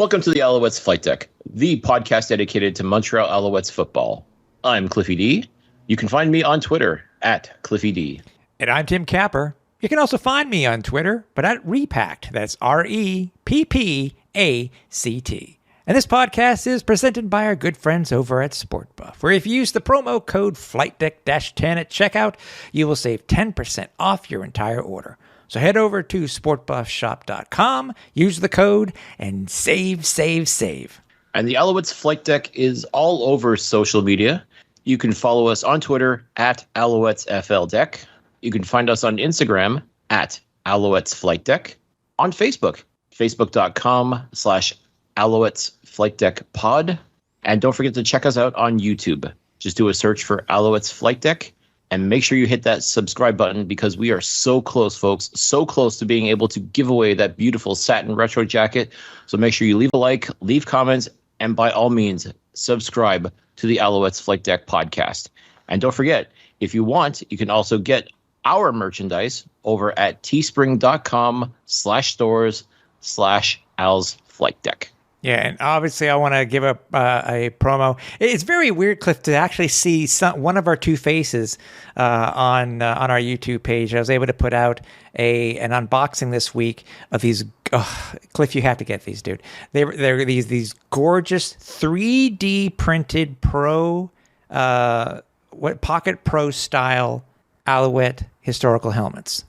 Welcome to the Alouettes Flightdeck, the podcast dedicated to Montreal Alouettes football. I'm Cliffy D. You can find me on Twitter at Cliffy D. And I'm Tim Capper. You can also find me on Twitter, but at Repact. That's REPPACT. And this podcast is presented by our good friends over at SportBuff, where if you use the promo code FlightDeck-10 at checkout, you will save 10% off your entire order. So head over to sportbuffshop.com, use the code, and save. And the Alouettes Flight Deck is all over social media. You can follow us on Twitter at AlouettesFLDeck. You can find us on Instagram at Alouettes Flight Deck. On Facebook, facebook.com/Alouettes Flight Deck Pod. And don't forget to check us out on YouTube. Just do a search for Alouettes Flight Deck. And make sure you hit that subscribe button because we are so close, folks. So close to being able to give away that beautiful satin retro jacket. So make sure you leave a like, leave comments, and by all means, subscribe to the Alouettes Flight Deck podcast. And don't forget, if you want, you can also get our merchandise over at teespring.com/stores/Al's Flight Deck. Yeah, and obviously I want to give a promo. It's very weird, Cliff, to actually see one of our two faces on our YouTube page. I was able to put out an unboxing this week of these. Cliff, you have to get these, dude. They're these gorgeous 3D printed Pocket Pro style Alouette historical helmets.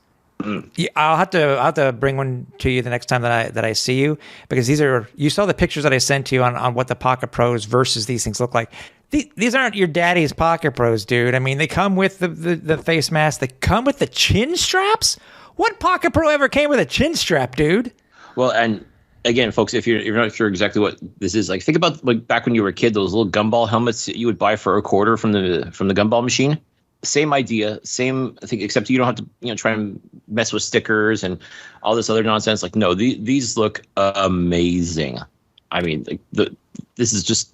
Yeah, I'll have to bring one to you the next time that I see you, because you saw the pictures that I sent to you on what the Pocket Pros versus these things look like. These aren't your daddy's Pocket Pros, dude. I mean, they come with the face mask. They come with the chin straps. What Pocket Pro ever came with a chin strap, dude? Well, and again, folks, if you're not sure exactly what this is, like, think about like back when you were a kid, those little gumball helmets that you would buy for $0.25 from the gumball machine. Same idea, same thing, except you don't have to try and mess with stickers and all this other nonsense. Like, no, these look amazing. I mean, this is just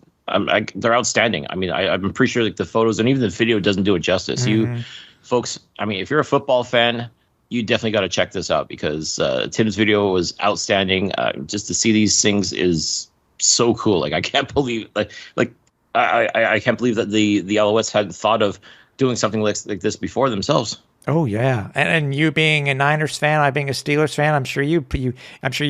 they're outstanding. I mean, I'm pretty sure like the photos and even the video doesn't do it justice. Mm-hmm. You folks, I mean, if you're a football fan, you definitely got to check this out because Tim's video was outstanding. Just to see these things is so cool. Like, I can't believe I can't believe that the Alouettes had thought of doing something like this before themselves. Oh yeah, and you being a Niners fan, I being a Steelers fan, I'm sure you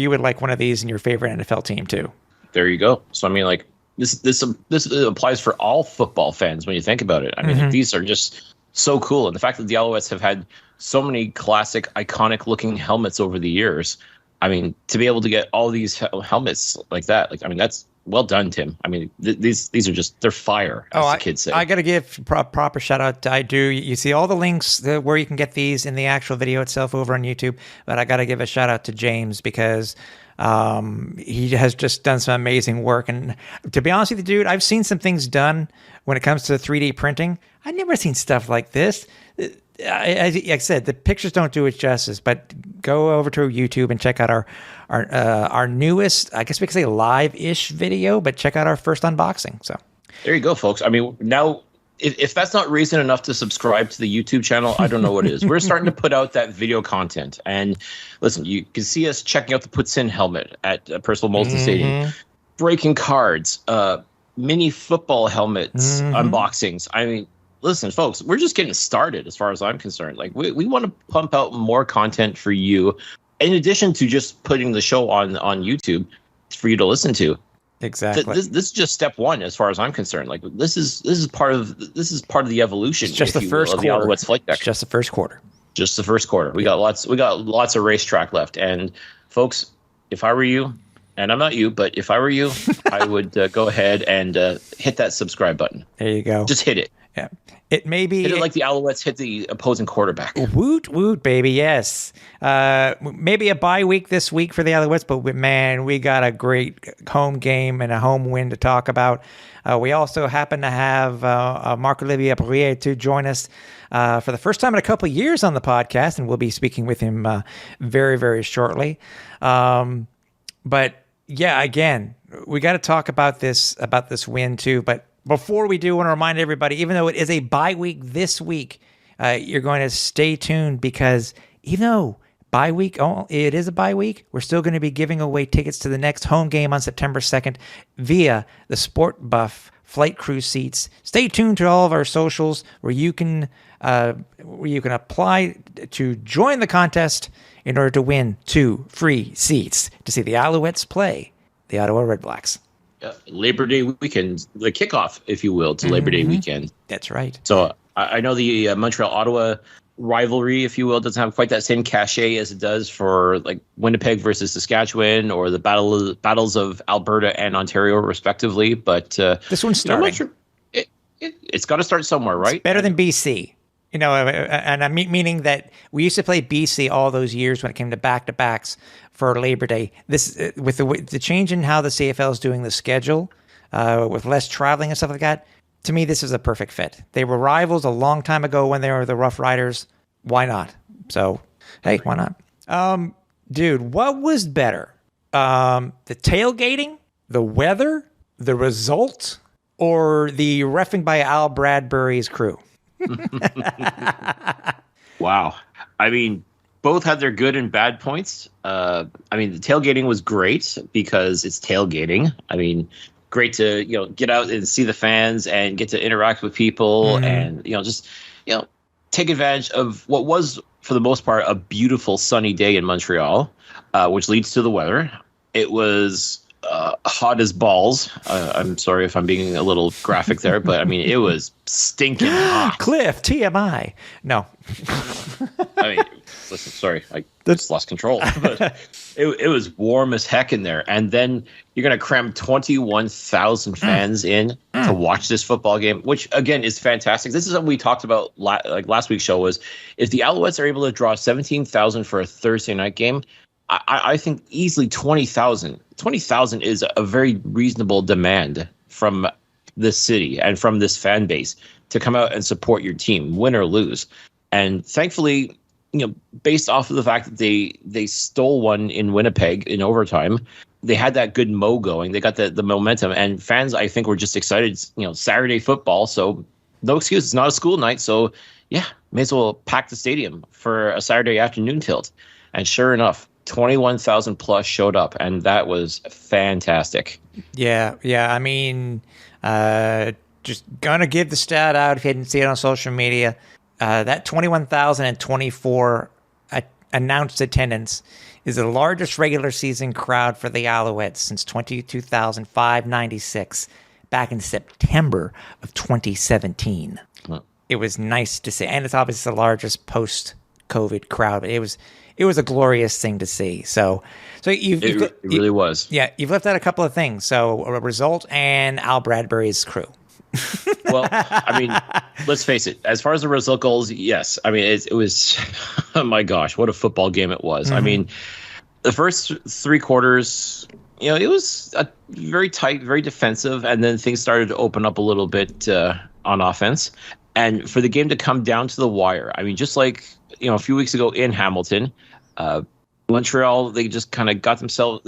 would like one of these in your favorite NFL team too. There you go. So I mean, like this applies for all football fans when you think about it. I mean, like, these are just so cool, and the fact that the Alouettes have had so many classic, iconic looking helmets over the years. I mean, to be able to get all these helmets like that, like, I mean, that's well done, Tim. I mean, these are just, they're fire, as the kids say. I got to give proper shout out. I do. You see all the links where you can get these in the actual video itself over on YouTube. But I got to give a shout out to James because he has just done some amazing work. And to be honest with you, dude, I've seen some things done when it comes to 3D printing. I've never seen stuff like this. Like I said, the pictures don't do it justice, but go over to YouTube and check out our newest, I guess we could say live-ish video, but check out our first unboxing. So there you go, folks. I mean, now if that's not reason enough to subscribe to the YouTube channel, I don't know what is. We're starting to put out that video content, and listen, you can see us checking out the Puts-In helmet at Percival Molson Stadium, breaking cards, mini football helmets unboxings. I mean, listen, folks, we're just getting started as far as I'm concerned. Like, we want to pump out more content for you, in addition to just putting the show on YouTube for you to listen to. Exactly. This is just step one as far as I'm concerned. Like, this is part of the evolution. It's just the first quarter. Of the Alouettes Flight Deck. It's just the first quarter. Just the first quarter. We got lots of racetrack left. And folks, if I were you, and I'm not you, but if I were you, I would go ahead and hit that subscribe button. There you go. Just hit it. Yeah. It may be hit it like the Alouettes hit the opposing quarterback. Woot woot, baby, yes. Maybe a bye week this week for the Alouettes, but man, we got a great home game and a home win to talk about. We also happen to have Marc-Olivier Brouillette to join us for the first time in a couple of years on the podcast, and we'll be speaking with him very, very shortly. But yeah, again, we got to talk about this win too, but before we do, I want to remind everybody, even though it is a bye week this week, you're going to stay tuned because even though bye week. Oh, it is a bye week. We're still going to be giving away tickets to the next home game on September 2nd via the SportBuff flight crew seats. Stay tuned to all of our socials where you can apply to join the contest in order to win 2 free seats to see the Alouettes play the Ottawa Redblacks. Labor Day weekend, the kickoff, if you will, to Labor Day weekend. That's right. So I know the Montreal-Ottawa rivalry, if you will, doesn't have quite that same cachet as it does for like Winnipeg versus Saskatchewan or the battles of Alberta and Ontario, respectively. But this one's starting. It's got to start somewhere, right? It's better than BC. And I meaning that we used to play BC all those years when it came to back-to-backs for Labor Day. This with the change in how the CFL is doing the schedule, with less traveling and stuff like that. To me, this is a perfect fit. They were rivals a long time ago when they were the Rough Riders. Why not? So, hey, why not? Dude, what was better? The tailgating, the weather, the result, or the reffing by Al Bradbury's crew? Wow. I mean, both had their good and bad points. I mean, the tailgating was great because it's tailgating. I mean, great to, get out and see the fans and get to interact with people and, just, take advantage of what was, for the most part, a beautiful sunny day in Montreal, which leads to the weather. It was hot as balls. I'm sorry if I'm being a little graphic there, but I mean, it was stinking hot. Cliff, TMI. No. I mean, listen, sorry, I just lost control. But it was warm as heck in there. And then you're going to cram 21,000 fans in to watch this football game, which, again, is fantastic. This is what we talked about last week's show was if the Alouettes are able to draw 17,000 for a Thursday night game, I think easily 20,000. 20,000 is a very reasonable demand from this city and from this fan base to come out and support your team, win or lose. And thankfully, based off of the fact that they stole one in Winnipeg in overtime, they had that good mo going. They got the momentum, and fans, I think, were just excited. Saturday football, so no excuse. It's not a school night, so yeah, may as well pack the stadium for a Saturday afternoon tilt. And sure enough, 21,000 plus showed up, and that was fantastic. Yeah. I mean, just gonna give the stat out if you didn't see it on social media. That 21,024 announced attendance is the largest regular season crowd for the Alouettes since 22,596 back in September of 2017. Huh. It was nice to see, and it's obviously the largest post-COVID crowd. It was a glorious thing to see. So it really was. Yeah, you've left out a couple of things. So a result and Al Bradbury's crew. Well, I mean, let's face it. As far as the result goes, yes. I mean, it was, oh my gosh, what a football game it was. I mean, the first 3 quarters, it was very tight, very defensive, and then things started to open up a little bit on offense. And for the game to come down to the wire, I mean, just like a few weeks ago in Hamilton, Montreal, they just kind of got themselves,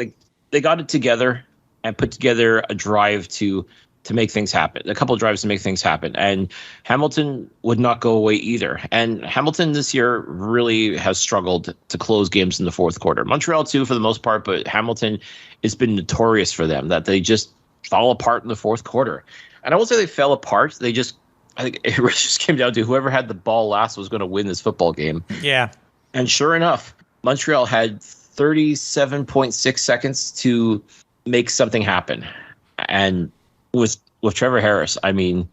they got it together and put together a drive to make things happen, a couple of drives to make things happen. And Hamilton would not go away either. And Hamilton this year really has struggled to close games in the fourth quarter. Montreal too, for the most part, but Hamilton has been notorious for them, that they just fall apart in the fourth quarter. And I won't say they fell apart. I think it just came down to whoever had the ball last was going to win this football game. Yeah. And sure enough, Montreal had 37.6 seconds to make something happen. And with Trevor Harris, I mean,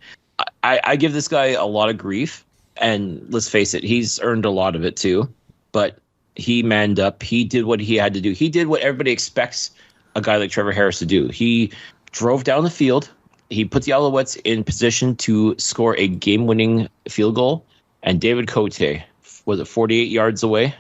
I give this guy a lot of grief, and let's face it, he's earned a lot of it too. But he manned up. He did what he had to do. He did what everybody expects a guy like Trevor Harris to do. He drove down the field. He put the Alouettes in position to score a game-winning field goal, and David Cote, was it 48 yards away?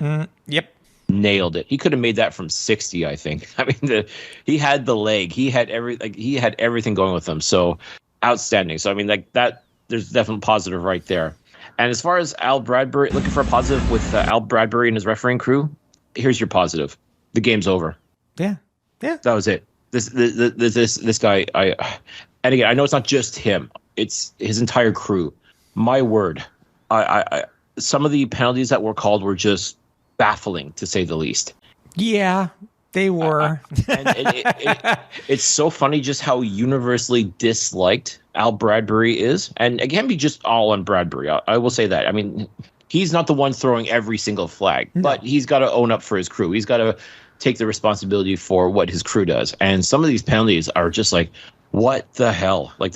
Yep. Nailed it. He could have made that from 60, I think. I mean, he had the leg. He had everything going with him. So outstanding. So I mean, that there's definitely positive right there. And as far as Al Bradbury, looking for a positive with Al Bradbury and his refereeing crew, here's your positive. The game's over. Yeah. That was it. This guy. And again, I know it's not just him. It's his entire crew. My word. I some of the penalties that were called were just baffling, to say the least. Yeah, they were. It's so funny just how universally disliked Al Bradbury is. And it can't be just all on Bradbury. I will say that. I mean, he's not the one throwing every single flag, but he's got to own up for his crew. He's got to take the responsibility for what his crew does. And some of these penalties are just like, what the hell? Like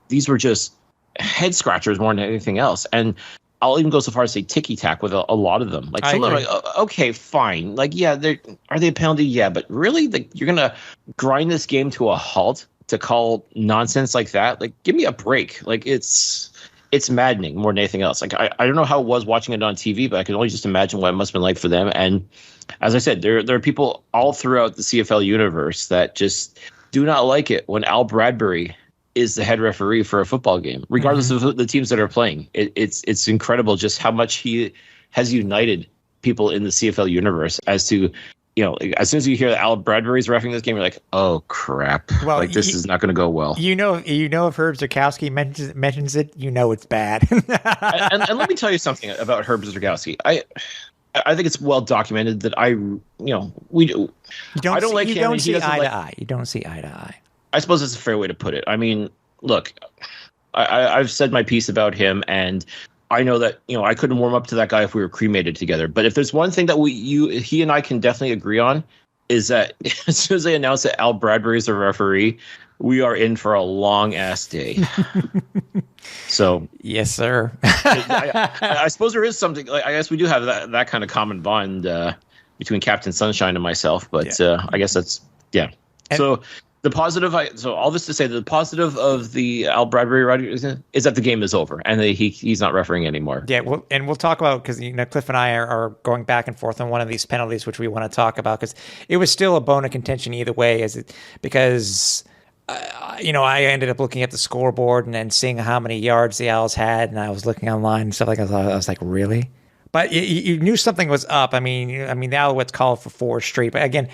these were just head scratchers more than anything else. And I'll even go so far as to say ticky-tack with a lot of them. Like some of them are like, okay, fine. Like, yeah, are they a penalty? Yeah, but really? Like, you're going to grind this game to a halt to call nonsense like that? Like, give me a break. Like, it's maddening more than anything else. Like, I don't know how it was watching it on TV, but I can only just imagine what it must have been like for them. And as I said, there are people all throughout the CFL universe that just do not like it when Al Bradbury is the head referee for a football game, regardless of the teams that are playing. It's incredible just how much he has united people in the CFL universe as to, as soon as you hear that Al Bradbury's refereeing this game, you're like, oh crap. Well, like this is not going to go well. If Herb Zurkowski mentions it, it's bad. and let me tell you something about Herb Zurkowski. I think it's well documented that I don't like him. You don't see eye to eye. You don't see eye to eye. I suppose that's a fair way to put it. I mean, look, I've said my piece about him, and I know that I couldn't warm up to that guy if we were cremated together. But if there's one thing that he and I can definitely agree on, is that as soon as they announce that Al Bradbury is the referee, we are in for a long ass day. So yes, sir. I suppose there is something. Like, I guess we do have that kind of common bond between Captain Sunshine and myself. But I guess that's so. The positive, so all this to say, the positive of the Al Bradbury writing is that the game is over and he's not refereeing anymore. Yeah, we'll talk about, because Cliff and I are going back and forth on one of these penalties, which we want to talk about, because it was still a bone of contention either way, because I ended up looking at the scoreboard and then seeing how many yards the Owls had, and I was looking online and stuff like that. I was like, really? But you knew something was up. I mean, the Alouettes called for 4 straight, but again,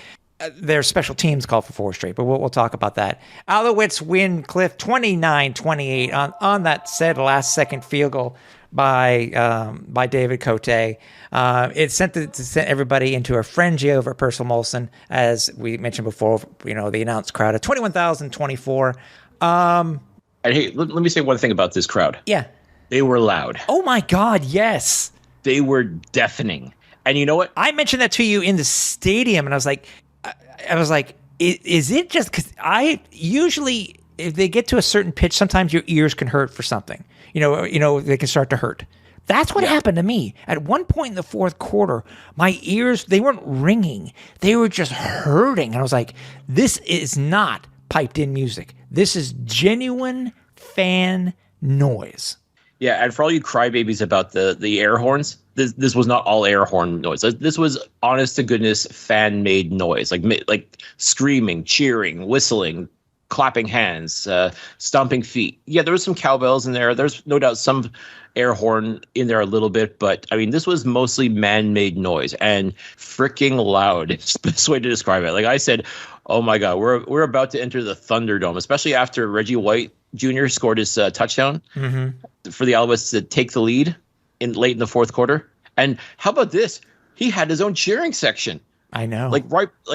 their special teams called for 4 straight, but we'll talk about that. Alouettes win, Cliff, 29-28 on that said last-second field goal by David Cote. It sent everybody into a frenzy over Percival Molson, as we mentioned before. The announced crowd of 21,024. And hey, let me say one thing about this crowd. Yeah, they were loud. Oh my God, yes, they were deafening. And you know what? I mentioned that to you in the stadium, and I was like, is it just because I usually, if they get to a certain pitch, sometimes your ears can hurt for something. They can start to hurt. That's what happened to me. At one point in the fourth quarter, my ears, they weren't ringing. They were just hurting. And I was like, this is not piped in music. This is genuine fan noise. Yeah, and for all you crybabies about the air horns, this was not all air horn noise. This was honest to goodness fan made noise, like screaming, cheering, whistling, clapping hands, stomping feet. Yeah, there was some cowbells in there. There's no doubt some air horn in there a little bit, but I mean, this was mostly man-made noise and freaking loud. It's the best way to describe it. Like I said, oh my God, we're about to enter the Thunderdome, especially after Reggie White Jr. scored his touchdown for the Alouettes to take the lead late in the fourth quarter. And how about this? He had his own cheering section. I know. Like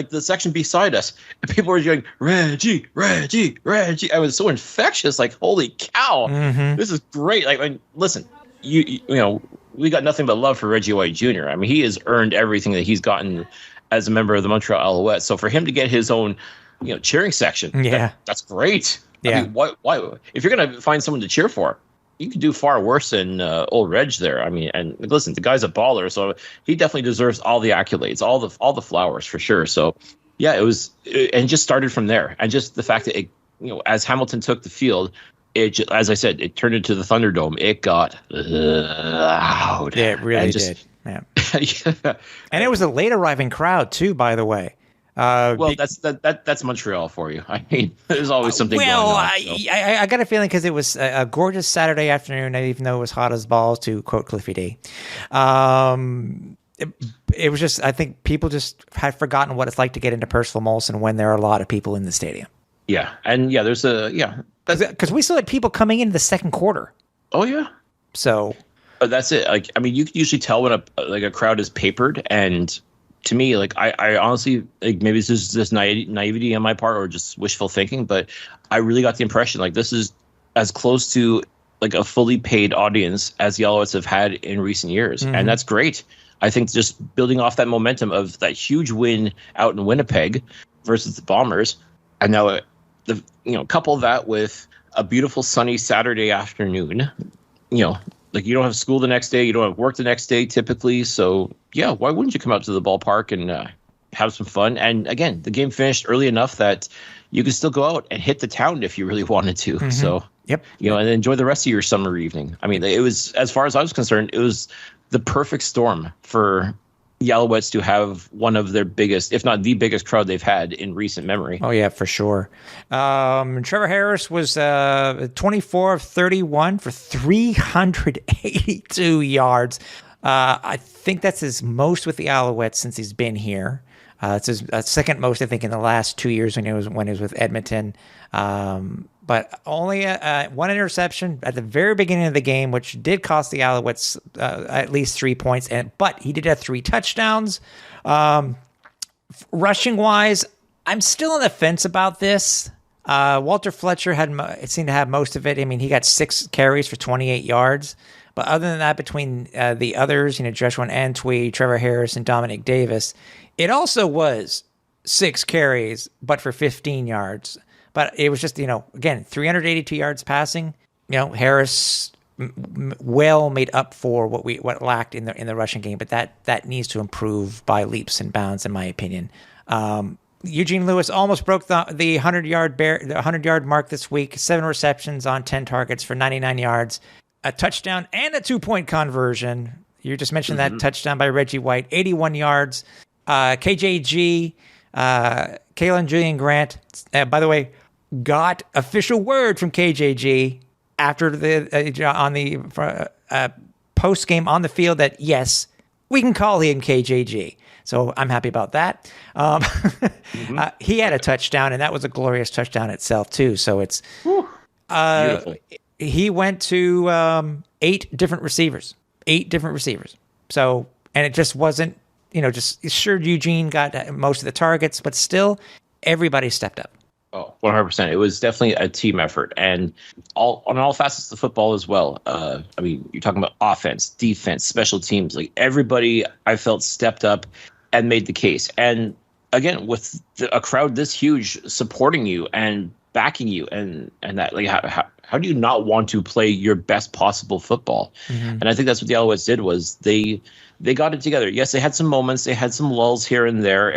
the section beside us. And people were yelling, Reggie, Reggie, Reggie. I was so infectious. Like, holy cow. This is great. Like, I mean, listen, you know, we got nothing but love for Reggie White Jr. I mean, he has earned everything that he's gotten as a member of the Montreal Alouettes. So for him to get his own, cheering section, that's great. Yeah. I mean, why? If you're going to find someone to cheer for, you could do far worse than old Reg there. I mean, and listen, the guy's a baller, so he definitely deserves all the accolades, all the flowers for sure. So, yeah, it just started from there, and just the fact that as Hamilton took the field, as I said, it turned into the Thunderdome. It got loud. Yeah, it really did. Yeah. And it was a late arriving crowd too, by the way. That's Montreal for you. I mean, there's always something going on. I got a feeling because it was a gorgeous Saturday afternoon, even though it was hot as balls, to quote Cliffy D. It was just, I think people just had forgotten what it's like to get into Percival Molson when there are a lot of people in the stadium. Yeah, and because we still had people coming into the second quarter. Oh yeah. So But that's it. Like, I mean, you can usually tell when a crowd is papered, and to me, like, I honestly, like, maybe this is just naivety on my part or just wishful thinking, but I really got the impression like this is as close to like a fully paid audience as the Alouettes have had in recent years, and that's great. I think just building off that momentum of that huge win out in Winnipeg versus the Bombers, and now couple that with a beautiful sunny Saturday afternoon, like you don't have school the next day, you don't have work the next day typically. So yeah, why wouldn't you come out to the ballpark and have some fun? And again, the game finished early enough that you could still go out and hit the town if you really wanted to. So yep, and enjoy the rest of your summer evening. I mean, it was, as far as I was concerned, it was the perfect storm for the Alouettes to have one of their biggest, if not the biggest crowd they've had in recent memory. Oh, yeah, for sure. Trevor Harris was 24 of 31 for 382 yards. I think that's his most with the Alouettes since he's been here. It's his second most, I think, in the last 2 years when he was with Edmonton. But only one interception at the very beginning of the game, which did cost the Alouettes at least 3 points. But he did have 3 touchdowns. Rushing wise, I'm still on the fence about this. Walter Fletcher seemed to have most of it. I mean, he got 6 carries for 28 yards. But other than that, between the others, Joshua Antwi, Trevor Harris, and Dominic Davis, it also was 6 carries, but for 15 yards. But it was just, again, 382 yards passing. Harris well made up for what lacked in the rushing game, but that needs to improve by leaps and bounds, in my opinion. Eugene Lewis almost broke the 100-yard mark this week. 7 receptions on 10 targets for 99 yards, a touchdown and a 2-point conversion. You just mentioned that touchdown by Reggie White, 81 yards. KJG, Kalen Julian Grant, by the way, got official word from KJG after on the post game on the field that yes, we can call him KJG. So I'm happy about that. He had a touchdown, and that was a glorious touchdown itself too. So it's beautiful. He went to 8 different receivers. So, and it just wasn't, just sure Eugene got most of the targets, but still everybody stepped up. Oh, 100%. It was definitely a team effort, and on all facets of football as well. I mean, you're talking about offense, defense, special teams. Like everybody, I felt stepped up and made the case. And again, with a crowd this huge supporting you and backing you, and that, like, how do you not want to play your best possible football? And I think that's what the Alouettes did, was they got it together. Yes, they had some moments, they had some lulls here and there.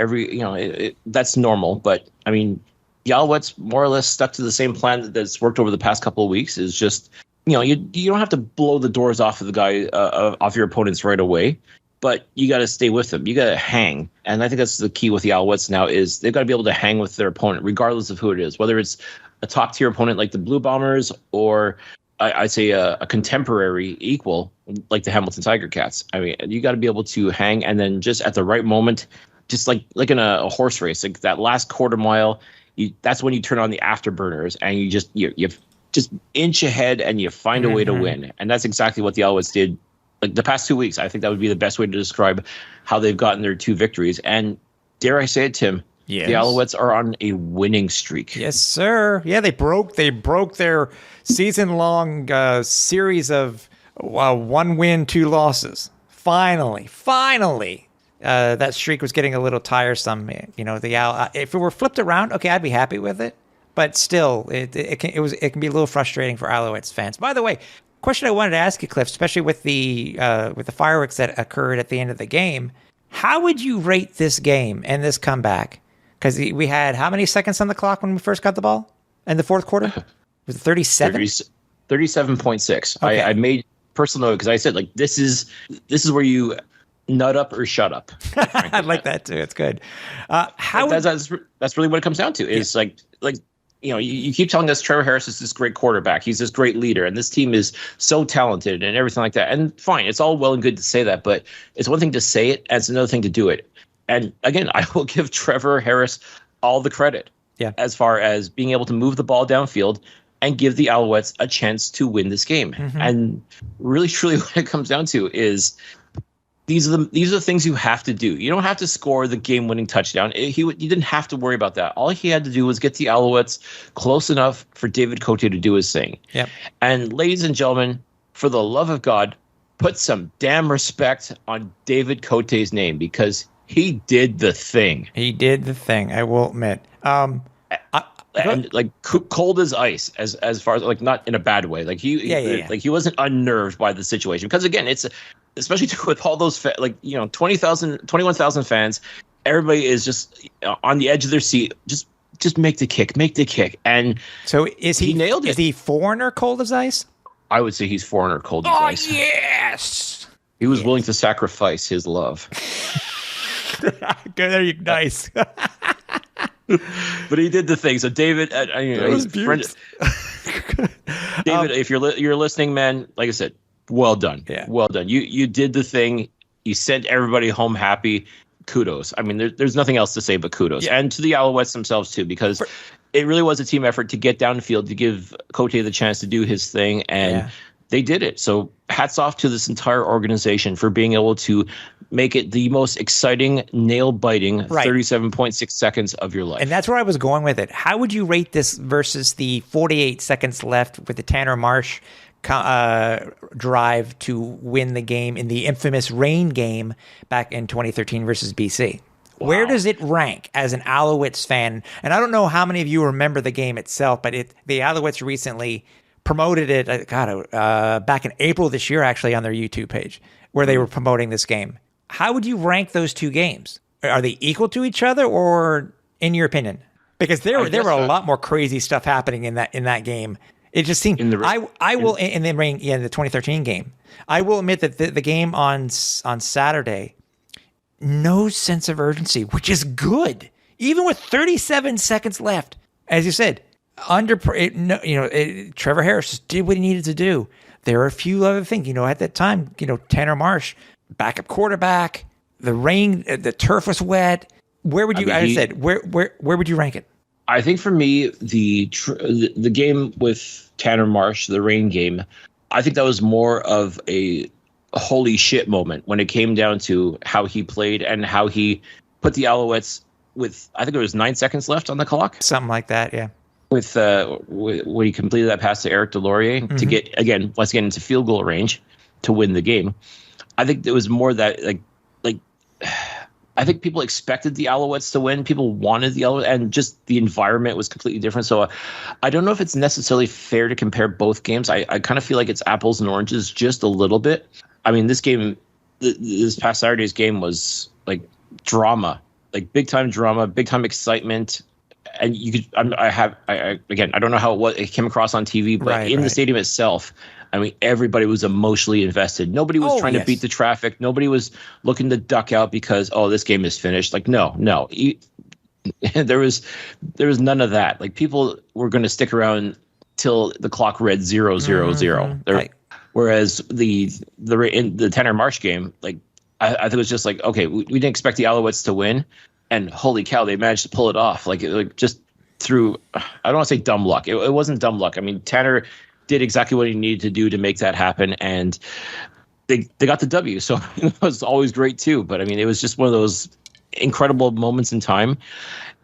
That's normal, but I mean, the Alouettes more or less stuck to the same plan that's worked over the past couple of weeks. Is just, you don't have to blow the doors off of the guy, off your opponents right away, but you got to stay with them. You got to hang. And I think that's the key with the Alouettes now, is they've got to be able to hang with their opponent, regardless of who it is, whether it's a top tier opponent like the Blue Bombers, or I'd say a contemporary equal like the Hamilton Tiger Cats. I mean, you got to be able to hang, and then just at the right moment, just like in a horse race, like that last quarter mile, that's when you turn on the afterburners and you just inch ahead and you find a way to win. And that's exactly what the Alouettes did. Like the past 2 weeks, I think that would be the best way to describe how they've gotten their 2 victories. And dare I say it, Tim, yes, the Alouettes are on a winning streak. Yes, sir. Yeah, they broke their season-long series of 1 win, 2 losses. Finally. That streak was getting a little tiresome. If it were flipped around, okay, I'd be happy with it. But still, it can be a little frustrating for Alouettes fans. By the way, question I wanted to ask you, Cliff, especially with the fireworks that occurred at the end of the game, how would you rate this game and this comeback? Because we had how many seconds on the clock when we first got the ball in the fourth quarter? Was it 37? 37.6. Okay. I made personal note because I said, like, this is where you nut up or shut up. I like that too. It's good. That's really what it comes down to. Is you keep telling us Trevor Harris is this great quarterback. He's this great leader, and this team is so talented and everything like that. And fine, it's all well and good to say that, but it's one thing to say it, and it's another thing to do it. And again, I will give Trevor Harris all the credit. Yeah. As far as being able to move the ball downfield, and give the Alouettes a chance to win this game. And really, truly, what it comes down to is these are the things you have to do. You don't have to score the game-winning touchdown. You didn't have to worry about that. All he had to do was get the Alouettes close enough for David Cote to do his thing. Yep. And ladies and gentlemen, for the love of God, put some damn respect on David Cote's name, because he did the thing. He did the thing, I will admit. And like cold as ice, as far as like not in a bad way. Like like he wasn't unnerved by the situation, because again, it's especially with all those 21,000 fans, everybody is just on the edge of their seat. Just make the kick. And so he nailed it. Is he foreigner cold as ice? I would say he's foreigner cold as ice. Oh yes, he was willing to sacrifice his love. There you nice. But he did the thing. So David, David, if you're listening, man, like I said, well done. Yeah. Well done. You did the thing. You sent everybody home happy. Kudos. I mean, there's nothing else to say but kudos. Yeah. And to the Alouettes themselves too, because it really was a team effort to get downfield, to give Cote the chance to do his thing, and they did it. So hats off to this entire organization for being able to make it the most exciting, nail-biting 37.6 seconds of your life. And that's where I was going with it. How would you rate this versus the 48 seconds left with the Tanner Marsh drive to win the game in the infamous rain game back in 2013 versus BC? Wow. Where does it rank as an Alouettes fan? And I don't know how many of you remember the game itself, but the Alouettes recently promoted it, back in April this year, actually, on their YouTube page, where they were promoting this game. How would you rank those two games? Are they equal to each other, or in your opinion? Because there were a lot more crazy stuff happening in that game. It just seemed in the 2013 game. I will admit that the game on Saturday, no sense of urgency, which is good, even with 37 seconds left. As you said, Trevor Harris just did what he needed to do. There are a few other things, at that time, Tanner Marsh, backup quarterback, the rain, the turf was wet. Where would you, where would you rank it? I think for me, the game with Tanner Marsh, the rain game, I think that was more of a holy shit moment when it came down to how he played and how he put the Alouettes with, I think it was 9 seconds left on the clock. Something like that, yeah. With when he completed that pass to Eric Delorier to get, once again, into field goal range to win the game. I think it was more that, I think people expected the Alouettes to win. People wanted the Alouettes, and just the environment was completely different. So I don't know if it's necessarily fair to compare both games. I kind of feel like it's apples and oranges just a little bit. I mean, this game, this past Saturday's game was like drama, like big time drama, big time excitement. And you could, I don't know how it came across on TV, but the stadium itself, I mean, everybody was emotionally invested. Nobody was trying to beat the traffic. Nobody was looking to duck out because, this game is finished. Like, no. There was none of that. Like, people were going to stick around till the clock read 0-0-0. Whereas the Tanner Marsh game, like, I think it was just like, okay, we didn't expect the Alouettes to win. And holy cow, they managed to pull it off. Like just through, I don't want to say dumb luck. It wasn't dumb luck. I mean, Tanner did exactly what he needed to do to make that happen, and they got the W. So it was always great too. But I mean, it was just one of those incredible moments in time.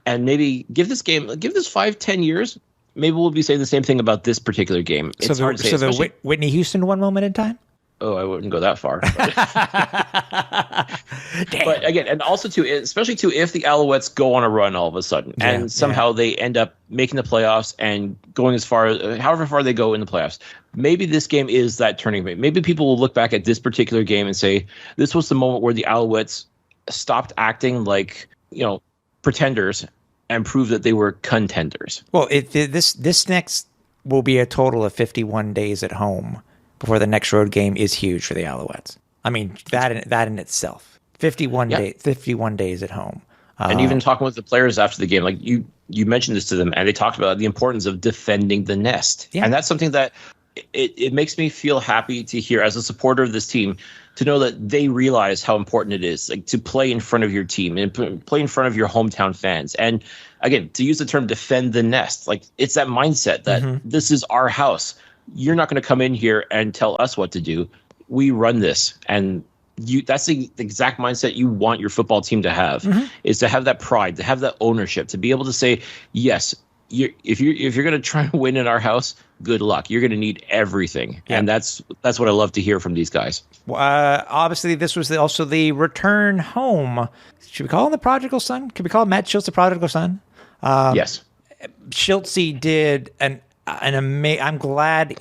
And maybe give this 5-10 years. Maybe we'll be saying the same thing about this particular game. It's hard to say, the Whitney Houston one moment in time. Oh, I wouldn't go that far. But again, and also too, especially too, if the Alouettes go on a run all of a sudden, and somehow they end up making the playoffs and going as far, however far they go in the playoffs, maybe this game is that turning point. Maybe people will look back at this particular game and say, this was the moment where the Alouettes stopped acting like, pretenders and proved that they were contenders. Well, this next will be a total of 51 days at home before the next road game is huge for the Alouettes. I mean, that in itself, 51 days at home. And even talking with the players after the game, like you mentioned this to them, and they talked about the importance of defending the nest. Yeah. And that's something that it makes me feel happy to hear as a supporter of this team, to know that they realize how important it is, like, to play in front of your team and play in front of your hometown fans. And again, to use the term defend the nest, like, it's that mindset that this is our house. You're not going to come in here and tell us what to do. We run this. And that's the exact mindset you want your football team to have, is to have that pride, to have that ownership, to be able to say, yes, if you're going to try and win in our house, good luck. You're going to need everything. Yeah. And that's what I love to hear from these guys. Obviously, this was also the return home. Should we call him the prodigal son? Could we call Matt Schultz the prodigal son? Yes. Schultze did an amazing. I'm glad,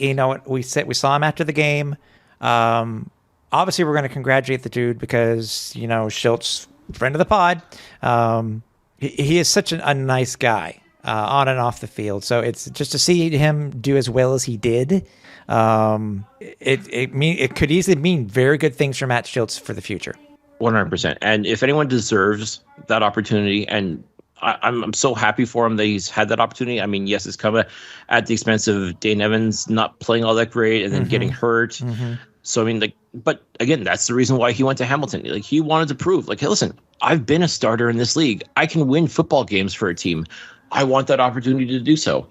we saw him after the game. Obviously, we're going to congratulate the dude because, Schultz, friend of the pod, he is such a nice guy on and off the field. So it's just to see him do as well as he did. It could easily mean very good things for Matt Schultz for the future. 100%. And if anyone deserves that opportunity, and I'm so happy for him that he's had that opportunity. I mean, yes, it's come at the expense of Dane Evans not playing all that great and then getting hurt. So, I mean, but again, that's the reason why he went to Hamilton. Like, he wanted to prove, like, hey, listen, I've been a starter in this league. I can win football games for a team. I want that opportunity to do so.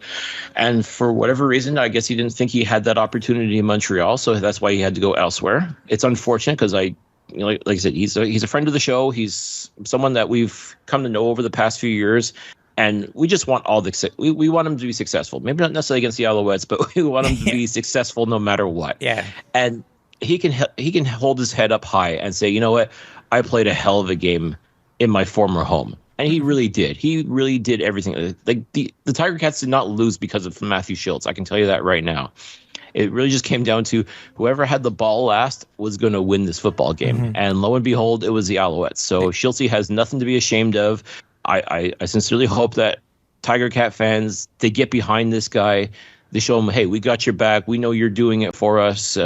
And for whatever reason, I guess he didn't think he had that opportunity in Montreal. So that's why he had to go elsewhere. It's unfortunate because like I said, he's a friend of the show. He's someone that we've come to know over the past few years. And we just want we want him to be successful. Maybe not necessarily against the Alouettes, but we want him to be successful no matter what. Yeah. And he can hold his head up high and say, you know what, I played a hell of a game in my former home. And he really did. He really did everything. Like, the Tiger Cats did not lose because of Matthew Schultz. I can tell you that right now. It really just came down to whoever had the ball last was going to win this football game. And lo and behold, it was the Alouettes. So Schultz has nothing to be ashamed of. I sincerely hope that Tiger Cat fans, they get behind this guy. They show him, hey, we got your back. We know you're doing it for us.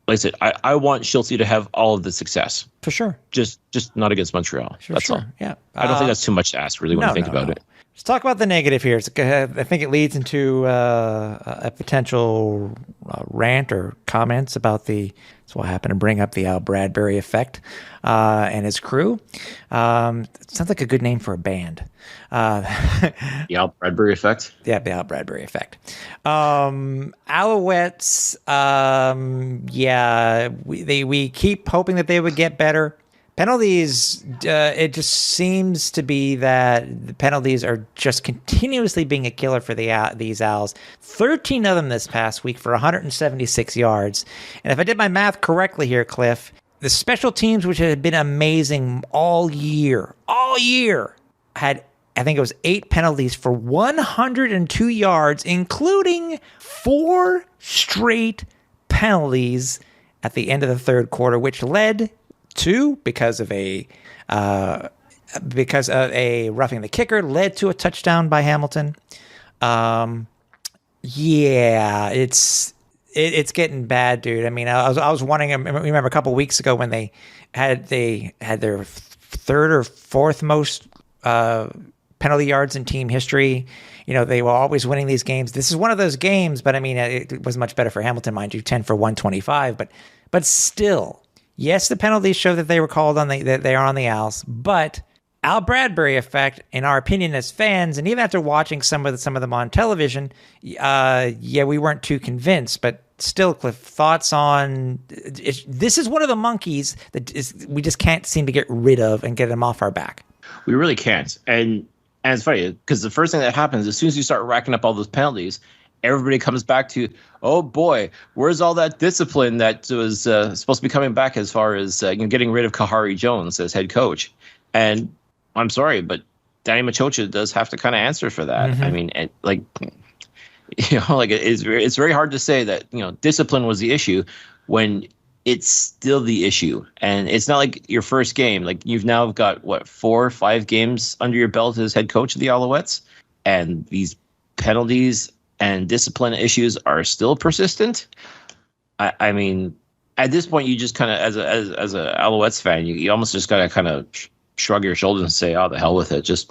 Like I said, I want Schultze to have all of the success. For sure. Just not against Montreal. That's all. Yeah. I don't think that's too much to ask, really, when you think about it. Let's talk about the negative here. I think it leads into a potential rant or comments about so I happen to bring up the Al Bradbury effect and his crew. It sounds like a good name for a band. The Al Bradbury effect? Yeah, the Al Bradbury effect. Alouettes, we keep hoping that they would get better. Penalties, it just seems to be that the penalties are just continuously being a killer for these Owls. 13 of them this past week for 176 yards. And if I did my math correctly here, Cliff, the special teams, which had been amazing all year, had, I think it was 8 penalties for 102 yards, including 4 straight penalties at the end of the third quarter, which led to, because of a roughing the kicker, led to a touchdown by Hamilton. It's getting bad, dude. I mean, I was wondering. I remember a couple of weeks ago when they had their third or fourth most penalty yards in team history. They were always winning these games. This is one of those games, but I mean, it was much better for Hamilton, mind you, 10 for 125. But still. Yes, the penalties show that they were called that they are on the Owls, but Al Bradbury effect, in our opinion as fans, and even after watching some of them on television, we weren't too convinced. But still, Cliff, thoughts on this is one of the monkeys that we just can't seem to get rid of and get them off our back. We really can't, and it's funny because the first thing that happens as soon as you start racking up all those penalties, everybody comes back to, oh boy, where's all that discipline that was supposed to be coming back as far as getting rid of Kahari Jones as head coach? And I'm sorry, but Danny Machocha does have to kind of answer for that. I mean, it's very hard to say that discipline was the issue when it's still the issue, and it's not like your first game. Like, you've now got 4 or 5 games under your belt as head coach of the Alouettes, and these penalties and discipline issues are still persistent. I mean, at this point, you just kind of, as a Alouettes fan, you almost just gotta kind of shrug your shoulders and say, "Oh, the hell with it." Just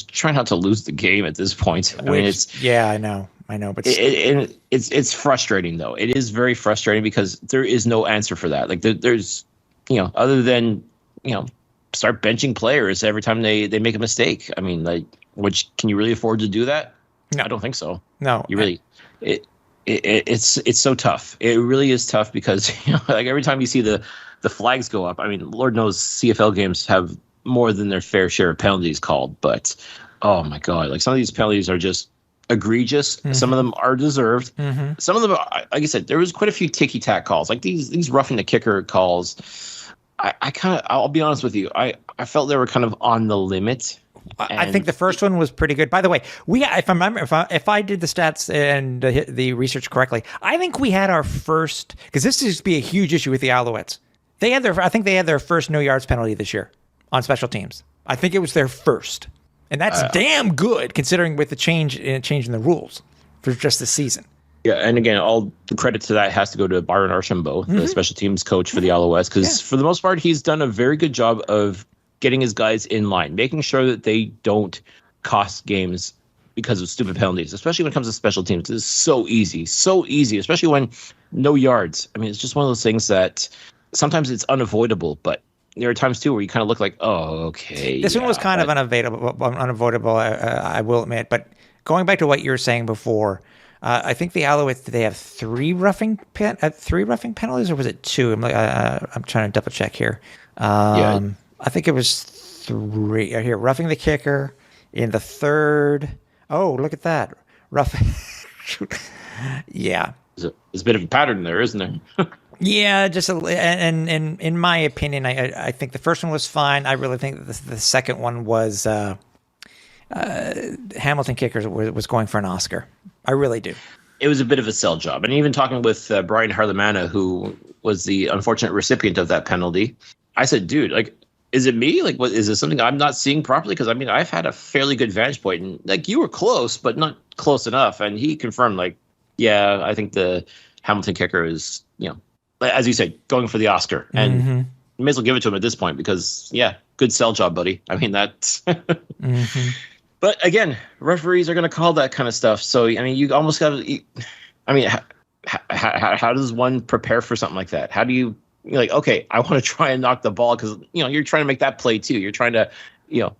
try not to lose the game at this point. I know. I know, but it's frustrating though. It is very frustrating because there is no answer for that. Like there's, other than, start benching players every time they make a mistake. I mean, like, can you really afford to do that? No. I don't think so. No, you really. It's so tough. It really is tough because like every time you see the flags go up. I mean, Lord knows CFL games have more than their fair share of penalties called, but oh my God, like some of these penalties are just egregious. Mm-hmm. Some of them are deserved. Mm-hmm. Some of them, like I said, there was quite a few ticky-tack calls, like these roughing the kicker calls. I'll be honest with you, I felt they were kind of on the limit. I think the first one was pretty good. By the way, if I did the stats and the research correctly, I think we had our first, because this used to be a huge issue with the Alouettes. I think they had their first no yards penalty this year on special teams. I think it was their first. And that's damn good considering with the change in the rules for just the season. Yeah, and again, all the credit to that has to go to Byron Archambault, mm-hmm. the special teams coach for the Alouettes, because for the most part, he's done a very good job of getting his guys in line, making sure that they don't cost games because of stupid penalties, especially when it comes to special teams. It's so easy, especially when no yards. I mean, it's just one of those things that sometimes it's unavoidable, but there are times, too, where you kind of look like, oh, okay. This one was kind of unavoidable, I will admit. But going back to what you were saying before, I think the Alouettes, did they have three roughing penalties, or was it two? I'm trying to double check here. I think it was three. Here, roughing the kicker in the third. Oh, look at that. Roughing. Yeah. There's a bit of a pattern there, isn't there? Yeah, and in my opinion, I think the first one was fine. I really think that the second one was Hamilton kicker was going for an Oscar. I really do. It was a bit of a sell job. And even talking with Brian Harlemana, who was the unfortunate recipient of that penalty, I said, dude, like, is it me? Like, is this something I'm not seeing properly? Because, I mean, I've had a fairly good vantage point. And, like, you were close, but not close enough. And he confirmed, like, yeah, I think the Hamilton kicker is, as you said, going for the Oscar. And you may as well give it to him at this point because, good sell job, buddy. I mean, that's... mm-hmm. But again, referees are going to call that kind of stuff. So, I mean, you almost got to... I mean, how does one prepare for something like that? How do you're like, okay, I want to try and knock the ball because, you're trying to make that play too. You're trying to, you're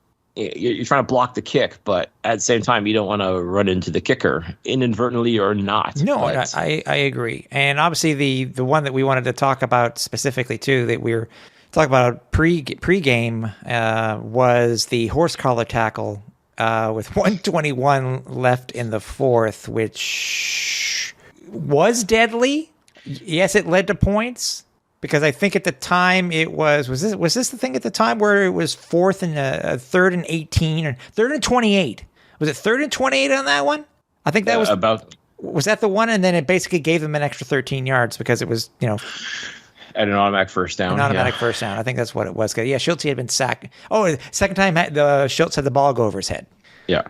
trying to block the kick, but at the same time, you don't want to run into the kicker inadvertently or not. No, I agree. And obviously the one that we wanted to talk about specifically too, that we were talking about pre-game was the horse collar tackle with 1:21 left in the fourth, which was deadly. Yes, it led to points. Because I think at the time it was this the thing at the time where it was third and 18 or third and 28? Was it third and 28 on that one? I think that was that the one, and then it basically gave them an extra 13 yards because it was an automatic first down. First down. I think that's what it was. Yeah, Schultz had been sacked. Oh, second time the Schultz had the ball go over his head. Yeah.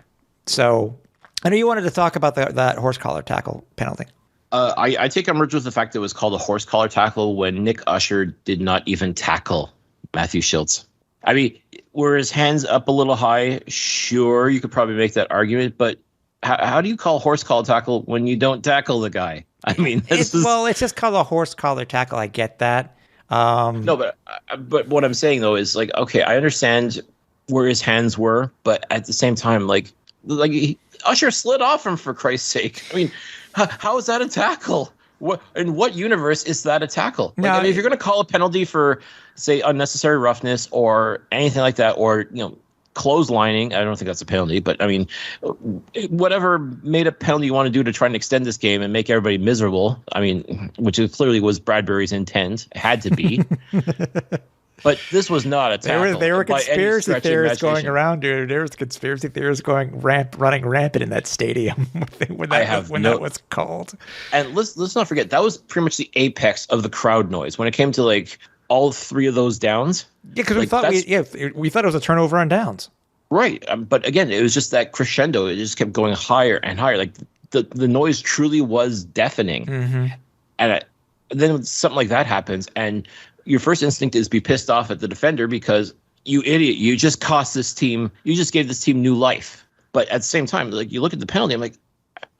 So I know you wanted to talk about that horse collar tackle penalty. I take umbrage with the fact that it was called a horse collar tackle when Nick Usher did not even tackle Matthew Schultz. I mean, were his hands up a little high? Sure, you could probably make that argument, but how do you call horse collar tackle when you don't tackle the guy? I mean, it's just called a horse collar tackle. I get that. No, but what I'm saying though is like, okay, I understand where his hands were, but at the same time, like Usher slid off him for Christ's sake. I mean. How is that a tackle? In what universe is that a tackle? Like, I mean, if you're going to call a penalty for, say, unnecessary roughness or anything like that, or clotheslining, I don't think that's a penalty. But I mean, whatever made a penalty you want to do to try and extend this game and make everybody miserable. I mean, which clearly was Bradbury's intent, it had to be. But this was not a tackle. There were conspiracy theories going around, dude. There was conspiracy theories running rampant in that stadium when that was called. And let's not forget, that was pretty much the apex of the crowd noise when it came to like all three of those downs. Yeah, because we thought it was a turnover on downs. Right, but again, it was just that crescendo. It just kept going higher and higher. Like the noise truly was deafening. Mm-hmm. And then something like that happens, and your first instinct is be pissed off at the defender because you idiot, you just gave this team new life. But at the same time, like you look at the penalty, I'm like,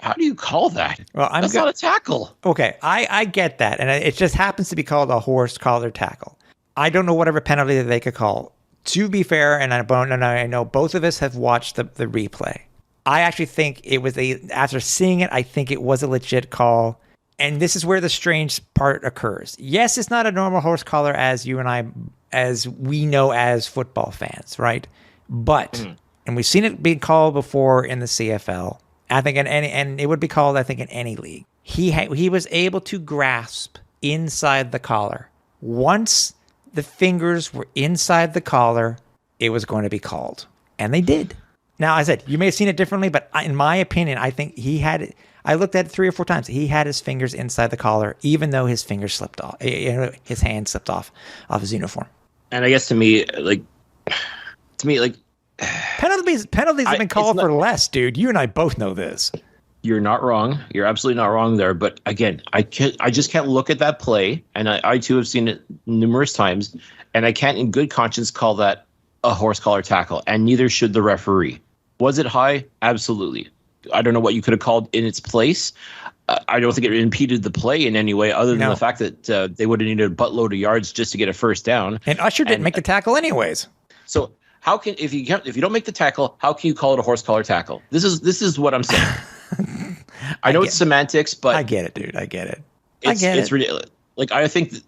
how do you call that? Well, That's not a tackle. Okay, I get that, and it just happens to be called a horse collar tackle. I don't know whatever penalty that they could call. To be fair, and I know both of us have watched the replay. I actually think it was after seeing it, I think it was a legit call. And this is where the strange part occurs. Yes, it's not a normal horse collar as you and I, as we know as football fans, right? But, and we've seen it being called before in the CFL. I think and it would be called, I think, in any league. He was able to grasp inside the collar. Once the fingers were inside the collar, it was going to be called. And they did. Now, I said, you may have seen it differently, but in my opinion, I think he had it. I looked at it 3 or 4 times. He had his fingers inside the collar, even though his fingers slipped off. His hand slipped off his uniform. And I guess to me, penalties have been called for less, dude. You and I both know this. You're not wrong. You're absolutely not wrong there. But again, I just can't look at that play, and I too have seen it numerous times, and I can't in good conscience call that a horse collar tackle, and neither should the referee. Was it high? Absolutely. I don't know what you could have called in its place. I don't think it impeded the play in any way, other than the fact that they would have needed a buttload of yards just to get a first down. And Usher didn't make the tackle anyways. So how can if you don't make the tackle, how can you call it a horse collar tackle? This is what I'm saying. I know it's semantics, but I get it, dude. I get it. It's ridiculous. Like I think that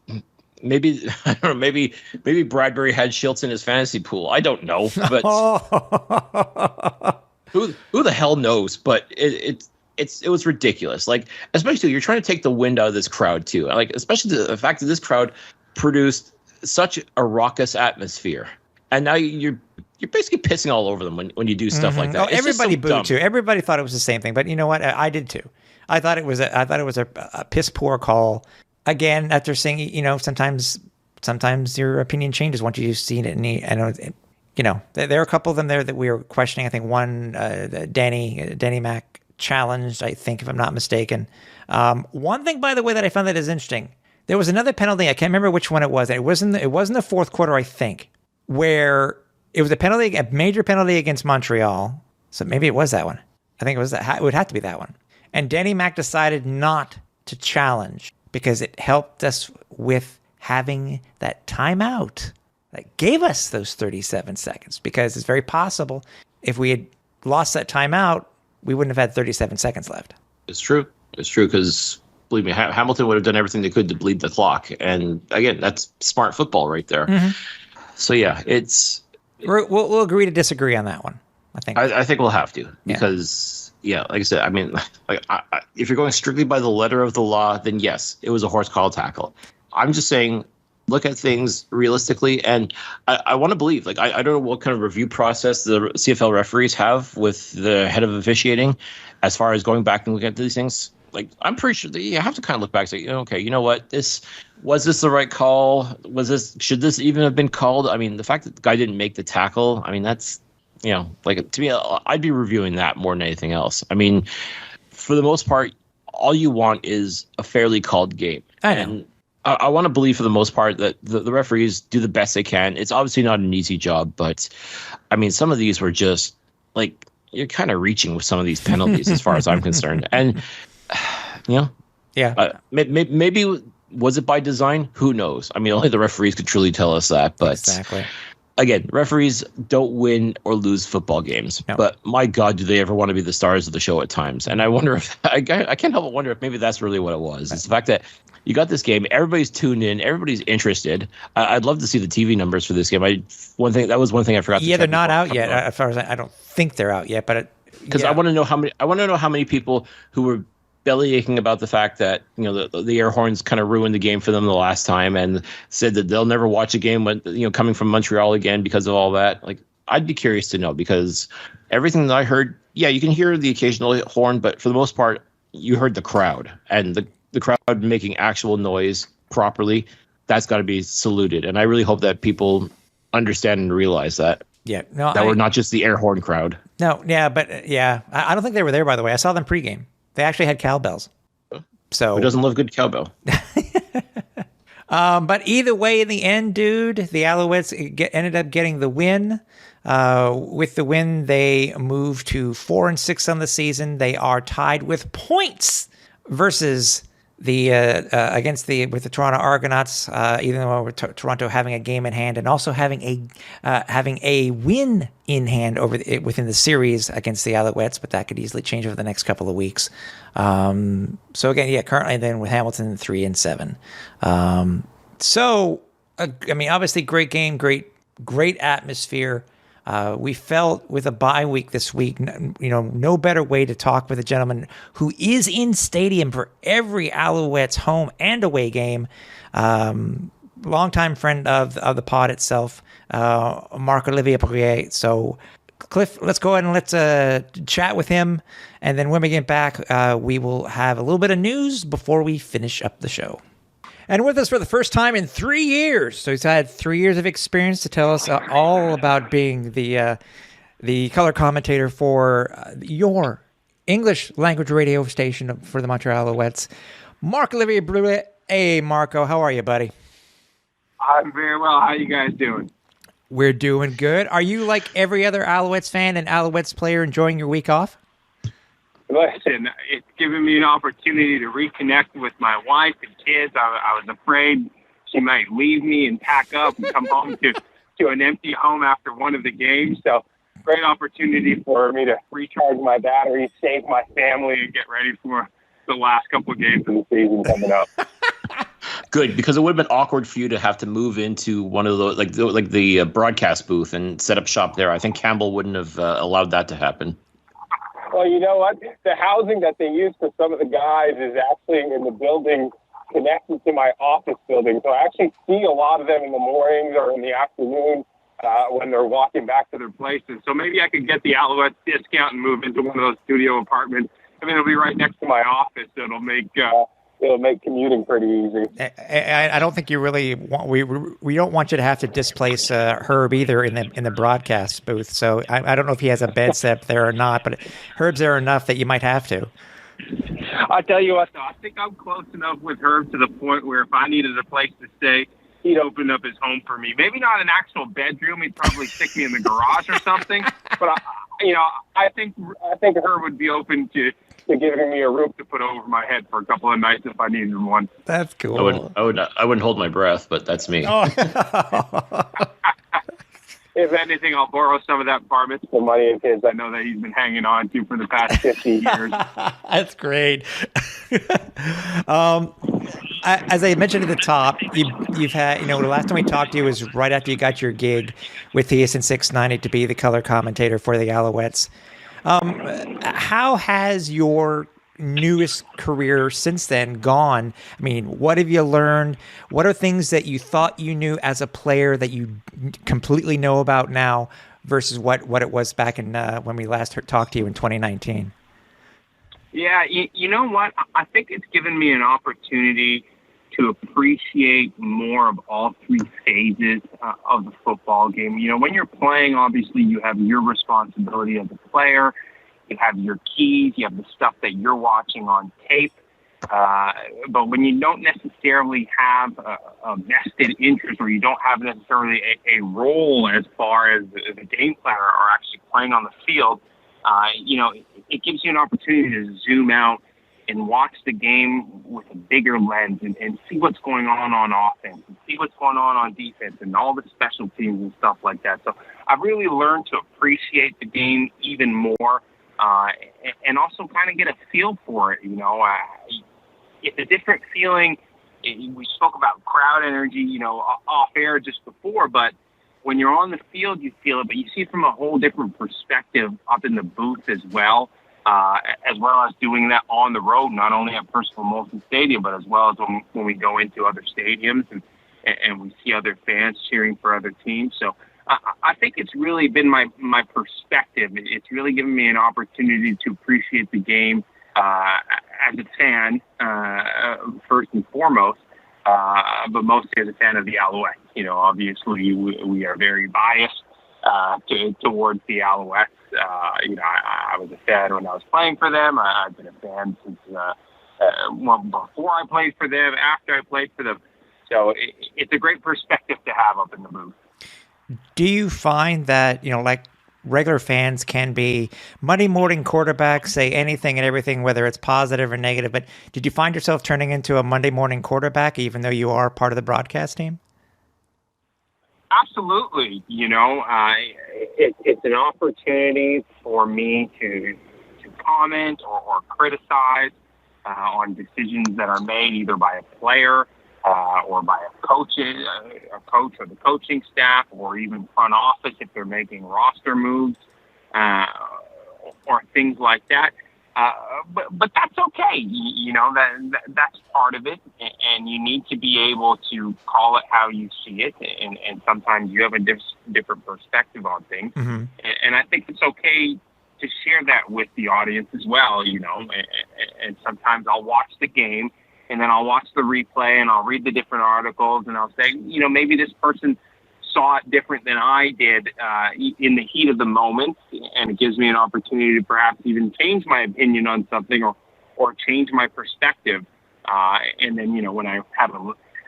maybe I don't know. Maybe Bradbury had Schiltz in his fantasy pool. I don't know, but who the hell knows? But it was ridiculous. Like especially you're trying to take the wind out of this crowd too. Like especially the fact that this crowd produced such a raucous atmosphere, and now you're basically pissing all over them when you do stuff like that. Everybody booed too. Everybody thought it was the same thing, but you know what? I did too. I thought it was a piss poor call. Again, after seeing, sometimes your opinion changes once you've seen it. And there are a couple of them there that we were questioning. I think one, Danny Mac challenged, I think, if I'm not mistaken. One thing, by the way, that I found that is interesting. There was another penalty. I can't remember which one it was. It was in the fourth quarter, I think, where it was a major penalty against Montreal. So maybe it was that one. I think it was that. It would have to be that one. And Danny Mac decided not to challenge because it helped us with having that timeout that gave us those 37 seconds. Because it's very possible if we had lost that timeout, we wouldn't have had 37 seconds left. It's true. Because believe me, Hamilton would have done everything they could to bleed the clock. And again, that's smart football right there. Mm-hmm. So yeah, we'll agree to disagree on that one. I think we'll have to because like I said, I mean, if you're going strictly by the letter of the law, then yes, it was a horse collar tackle. I'm just saying, look at things realistically, and I want to believe. Like I don't know what kind of review process the CFL referees have with the head of officiating, as far as going back and looking at these things. Like I'm pretty sure that you have to kind of look back and say, okay, you know what, was this the right call? Should this even have been called? I mean, the fact that the guy didn't make the tackle, I mean, that's, like to me, I'd be reviewing that more than anything else. I mean, for the most part, all you want is a fairly called game. And I want to believe for the most part that the referees do the best they can. It's obviously not an easy job, but I mean, some of these were just like, you're kind of reaching with some of these penalties as far as I'm concerned. And, maybe was it by design? Who knows? I mean, only the referees could truly tell us that, but exactly. Again, referees don't win or lose football games, but my God, do they ever want to be the stars of the show at times? And I wonder if I can't help but wonder if maybe that's really what it was. It's the fact that you got this game, everybody's tuned in, everybody's interested. I'd love to see the TV numbers for this game. That was one thing I forgot. Yeah, they're not out yet. As far as I don't think they're out yet, but because I want to know how many people who were belly aching about the fact that the air horns kind of ruined the game for them the last time, and said that they'll never watch a game when coming from Montreal again because of all that. Like, I'd be curious to know, because everything that I heard, you can hear the occasional horn, but for the most part, you heard the crowd, and the crowd making actual noise properly. That's got to be saluted, and I really hope that people understand and realize that. Yeah, we're not just the air horn crowd. No, I don't think they were there. By the way, I saw them pregame. They actually had cowbells. So who doesn't love good cowbell? But either way, in the end, dude, the Alouettes ended up getting the win. With the win, they move to 4-6 on the season. They are tied with points versus the with the Toronto Argonauts, even though Toronto having a game in hand and also having a win in hand within the series against the Alouettes, but that could easily change over the next couple of weeks. So again, currently then with Hamilton 3-7. Obviously great game, great atmosphere. We felt with a bye week this week, no better way to talk with a gentleman who is in stadium for every Alouettes home and away game. Longtime friend of the pod itself, Marc-Olivier Brouillette. So, Cliff, let's go ahead and let's chat with him. And then when we get back, we will have a little bit of news before we finish up the show. And with us for the first time in 3 years. So he's had 3 years of experience to tell us all about being the color commentator for your English language radio station for the Montreal Alouettes. Marc-Olivier Brouillette. Hey, Marco, how are you, buddy? I'm very well. How you guys doing? We're doing good. Are you like every other Alouettes fan and Alouettes player enjoying your week off? Listen, it's given me an opportunity to reconnect with my wife and kids. I was afraid she might leave me and pack up and come home to an empty home after one of the games. So great opportunity for me to recharge my batteries, save my family, and get ready for the last couple of games of the season coming up. Good, because it would have been awkward for you to have to move into one of those, like the broadcast booth and set up shop there. I think Campbell wouldn't have allowed that to happen. Well, you know what? The housing that they use for some of the guys is actually in the building connected to my office building. So I actually see a lot of them in the mornings or in the afternoon when they're walking back to their places. So maybe I could get the Alouettes discount and move into one of those studio apartments. I mean, it'll be right next to my office. So it'll make commuting pretty easy. I don't think you really want, we don't want you to have to displace Herb either in the broadcast booth. So I don't know if he has a bed set there or not, but Herb's there enough that you might have to. I'll tell you what, though, I think I'm close enough with Herb to the point where if I needed a place to stay, he'd open up his home for me. Maybe not an actual bedroom. He'd probably stick me in the garage or something. But I think Herb would be open to giving me a roof to put over my head for a couple of nights if I needed one. That's cool. I wouldn't hold my breath, but that's me. Oh. If anything, I'll borrow some of that bar mitzvah money of his I know that he's been hanging on to for the past 15 years. That's great. As I mentioned at the top, you've had, the last time we talked to you was right after you got your gig with TSN690 to be the color commentator for the Alouettes. How has your newest career since then gone? I mean, what have you learned? What are things that you thought you knew as a player that you completely know about now versus what it was back in when we last talked to you in 2019? Yeah, you know what? I think it's given me an opportunity to appreciate more of all three phases of the football game. When you're playing, obviously you have your responsibility as a player. You have your keys, you have the stuff that you're watching on tape. But when you don't necessarily have a vested interest or you don't have necessarily a role as far as the game planner or actually playing on the field, it gives you an opportunity to zoom out and watch the game with a bigger lens and see what's going on offense and see what's going on defense and all the special teams and stuff like that. So I've really learned to appreciate the game even more and also kind of get a feel for it. It's a different feeling. We spoke about crowd energy, off air just before, but when you're on the field, you feel it, but you see it from a whole different perspective up in the booth as well as doing that on the road, not only at Percival Molson Stadium, but as well as when we go into other stadiums and we see other fans cheering for other teams. So I think it's really been my perspective. It's really given me an opportunity to appreciate the game as a fan, first and foremost, but mostly as a fan of the Alouettes. Obviously we are very biased towards the Alouettes. I was a fan when I was playing for them. I've been a fan since before I played for them, after I played for them. So it's a great perspective to have up in the booth. Do you find that, like regular fans can be Monday morning quarterbacks, say anything and everything, whether it's positive or negative, but did you find yourself turning into a Monday morning quarterback, even though you are part of the broadcast team? Absolutely. It's an opportunity for me to comment or criticize on decisions that are made either by a player or by a coach or the coaching staff, or even front office if they're making roster moves or things like that. But that's okay. That's part of it, and you need to be able to call it how you see it, and sometimes you have a different perspective on things. Mm-hmm. And I think it's okay to share that with the audience as well, and sometimes I'll watch the game and then I'll watch the replay and I'll read the different articles and I'll say, maybe this person saw it different than I did in the heat of the moment, and it gives me an opportunity to perhaps even change my opinion on something or change my perspective. And then, when I have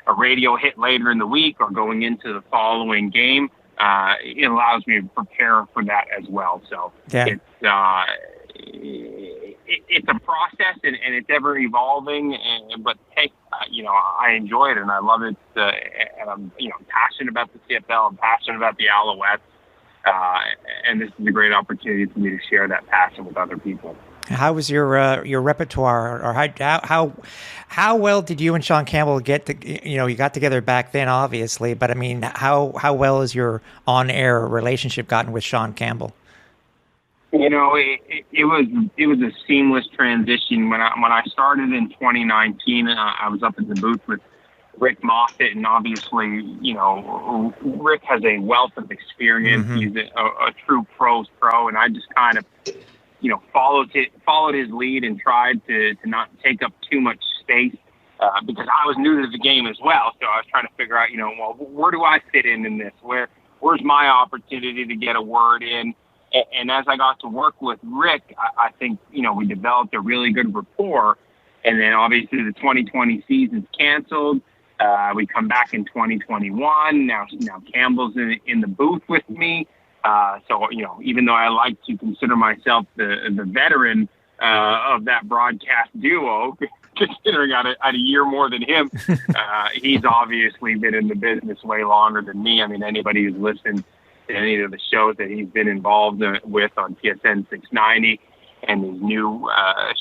a radio hit later in the week or going into the following game, it allows me to prepare for that as well. So it's a process and it's ever evolving. But hey, I enjoy it and I love it. And I'm passionate about the CFL. I'm passionate about the Alouettes. And this is a great opportunity for me to share that passion with other people. How was your repertoire, or how well did you and Sean Campbell get to, you got together back then, obviously, but I mean, how well is your on-air relationship gotten with Sean Campbell? It was a seamless transition. When I started in 2019, I was up in the booth with Rick Moffitt, and obviously, Rick has a wealth of experience. Mm-hmm. He's a true pro's pro, and I just kind of followed his lead and tried to not take up too much space because I was new to the game as well. So I was trying to figure out, where do I fit in this? Where's my opportunity to get a word in? And as I got to work with Rick, I think, we developed a really good rapport. And then obviously the 2020 season's canceled. We come back in 2021. Now Campbell's in the booth with me. So, even though I like to consider myself the veteran of that broadcast duo, considering I had a year more than him, he's obviously been in the business way longer than me. I mean, anybody who's listened to any of the shows that he's been involved with on TSN690 and his new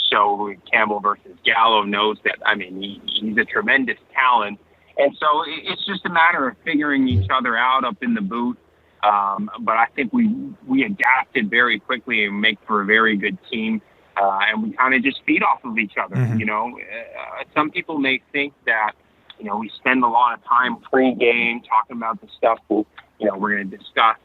show, Campbell versus Gallo, knows that, I mean, he's a tremendous talent. And so it's just a matter of figuring each other out up in the booth. But I think we adapted very quickly and make for a very good team. And we kind of just feed off of each other. Mm-hmm. Some people may think that, we spend a lot of time pre-game talking about the stuff we're going to discuss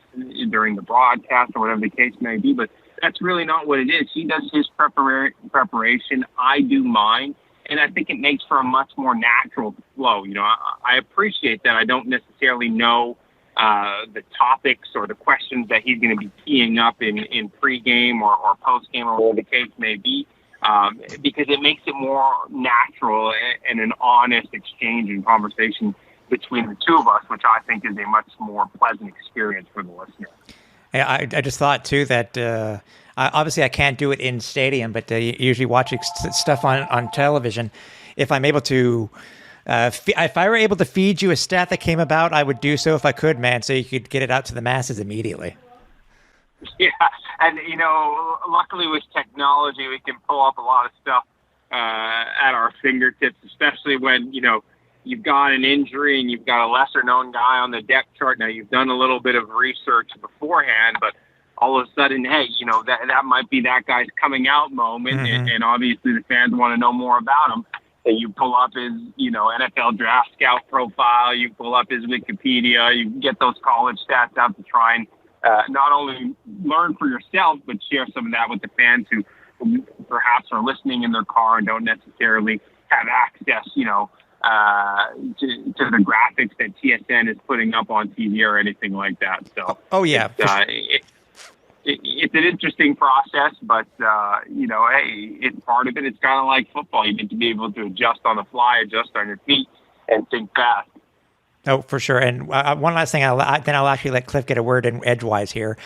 during the broadcast or whatever the case may be. But that's really not what it is. He does his preparation. I do mine. And I think it makes for a much more natural flow. I appreciate that I don't necessarily know the topics or the questions that he's going to be teeing up in pregame or postgame or whatever the case may be, because it makes it more natural and an honest exchange and conversation between the two of us, which I think is a much more pleasant experience for the listener. Yeah, I just thought too that obviously I can't do it in stadium, but usually watching stuff on television, if I'm able to. If I were able to feed you a stat that came about, I would do so if I could, man, so you could get it out to the masses immediately. Yeah, and, luckily with technology, we can pull up a lot of stuff at our fingertips, especially when, you've got an injury and you've got a lesser-known guy on the depth chart. Now, you've done a little bit of research beforehand, but all of a sudden, hey, that might be that guy's coming out moment, mm-hmm. and obviously the fans want to know more about him. And you pull up his, NFL draft scout profile, you pull up his Wikipedia, you get those college stats out to try and not only learn for yourself, but share some of that with the fans who perhaps are listening in their car and don't necessarily have access, to the graphics that TSN is putting up on TV or anything like that. So, it's an interesting process, but, hey, it's part of it. It's kind of like football. You need to be able to adjust on the fly, adjust on your feet, and think fast. Oh, for sure. And one last thing, then I'll actually let Cliff get a word in edgewise here.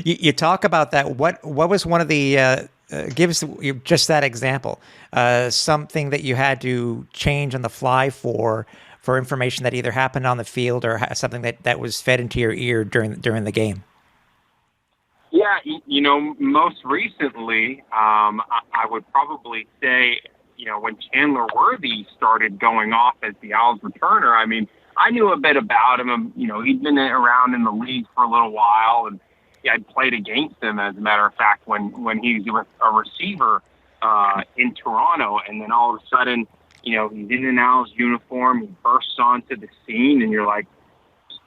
You talk about that. What was one of the give us just that example? Something that you had to change on the fly for information that either happened on the field or something that was fed into your ear during the game. Yeah, most recently, I would probably say, when Chandler Worthy started going off as the Owls returner, I mean, I knew a bit about him. He'd been around in the league for a little while, and I'd played against him, as a matter of fact, when he was a receiver in Toronto, and then all of a sudden, he's in an Owls uniform, he bursts onto the scene, and you're like,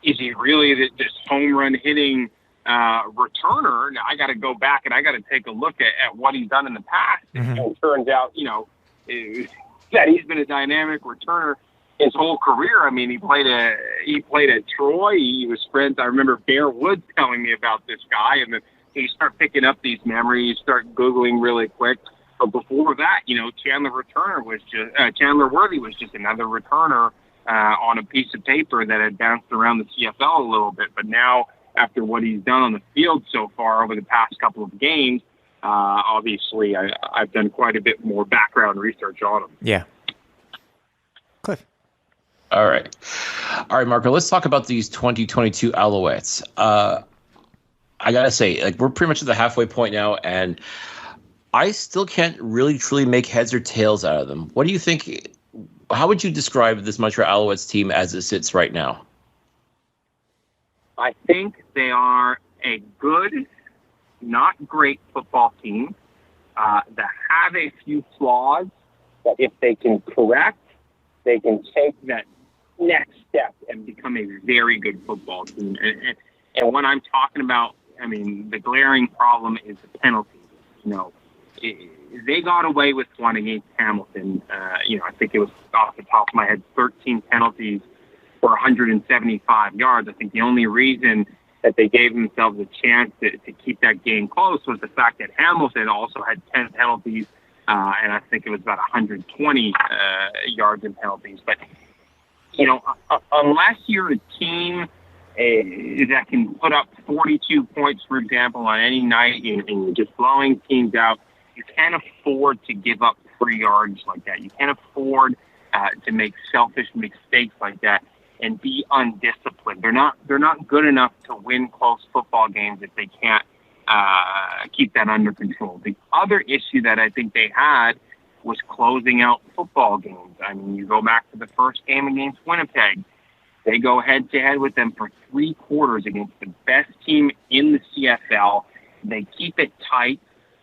is he really this home run hitting returner? Now I got to go back and I got to take a look at what he's done in the past. Mm-hmm. And it turns out, that he's been a dynamic returner his whole career. I mean, he played at Troy. He was friends. I remember Bear Woods telling me about this guy, and then you start picking up these memories, start Googling really quick. But before that, Chandler Worthy was just another returner on a piece of paper that had bounced around the CFL a little bit. But now, after what he's done on the field so far over the past couple of games, obviously I've done quite a bit more background research on him. Yeah. Cliff. All right, Marco, let's talk about these 2022 Alouettes. I got to say, we're pretty much at the halfway point now, and I still can't really truly make heads or tails out of them. What do you think? How would you describe this Montreal Alouettes team as it sits right now? I think they are a good, not great football team that have a few flaws that if they can correct, they can take that next step and become a very good football team. And when I'm talking about, I mean, the glaring problem is the penalties. They got away with one against Hamilton. I think it was off the top of my head, 13 penalties for 175 yards. I think the only reason that they gave themselves a chance to keep that game close was the fact that Hamilton also had 10 penalties, and I think it was about 120 yards in penalties. But, unless you're a team that can put up 42 points, for example, on any night, and you're just blowing teams out, you can't afford to give up free yards like that. You can't afford to make selfish mistakes like that and be undisciplined. They're not good enough to win close football games if they can't keep that under control. The other issue that I think they had was closing out football games. I mean, you go back to the first game against Winnipeg. They go head-to-head with them for 3 quarters against the best team in the CFL. They keep it tight,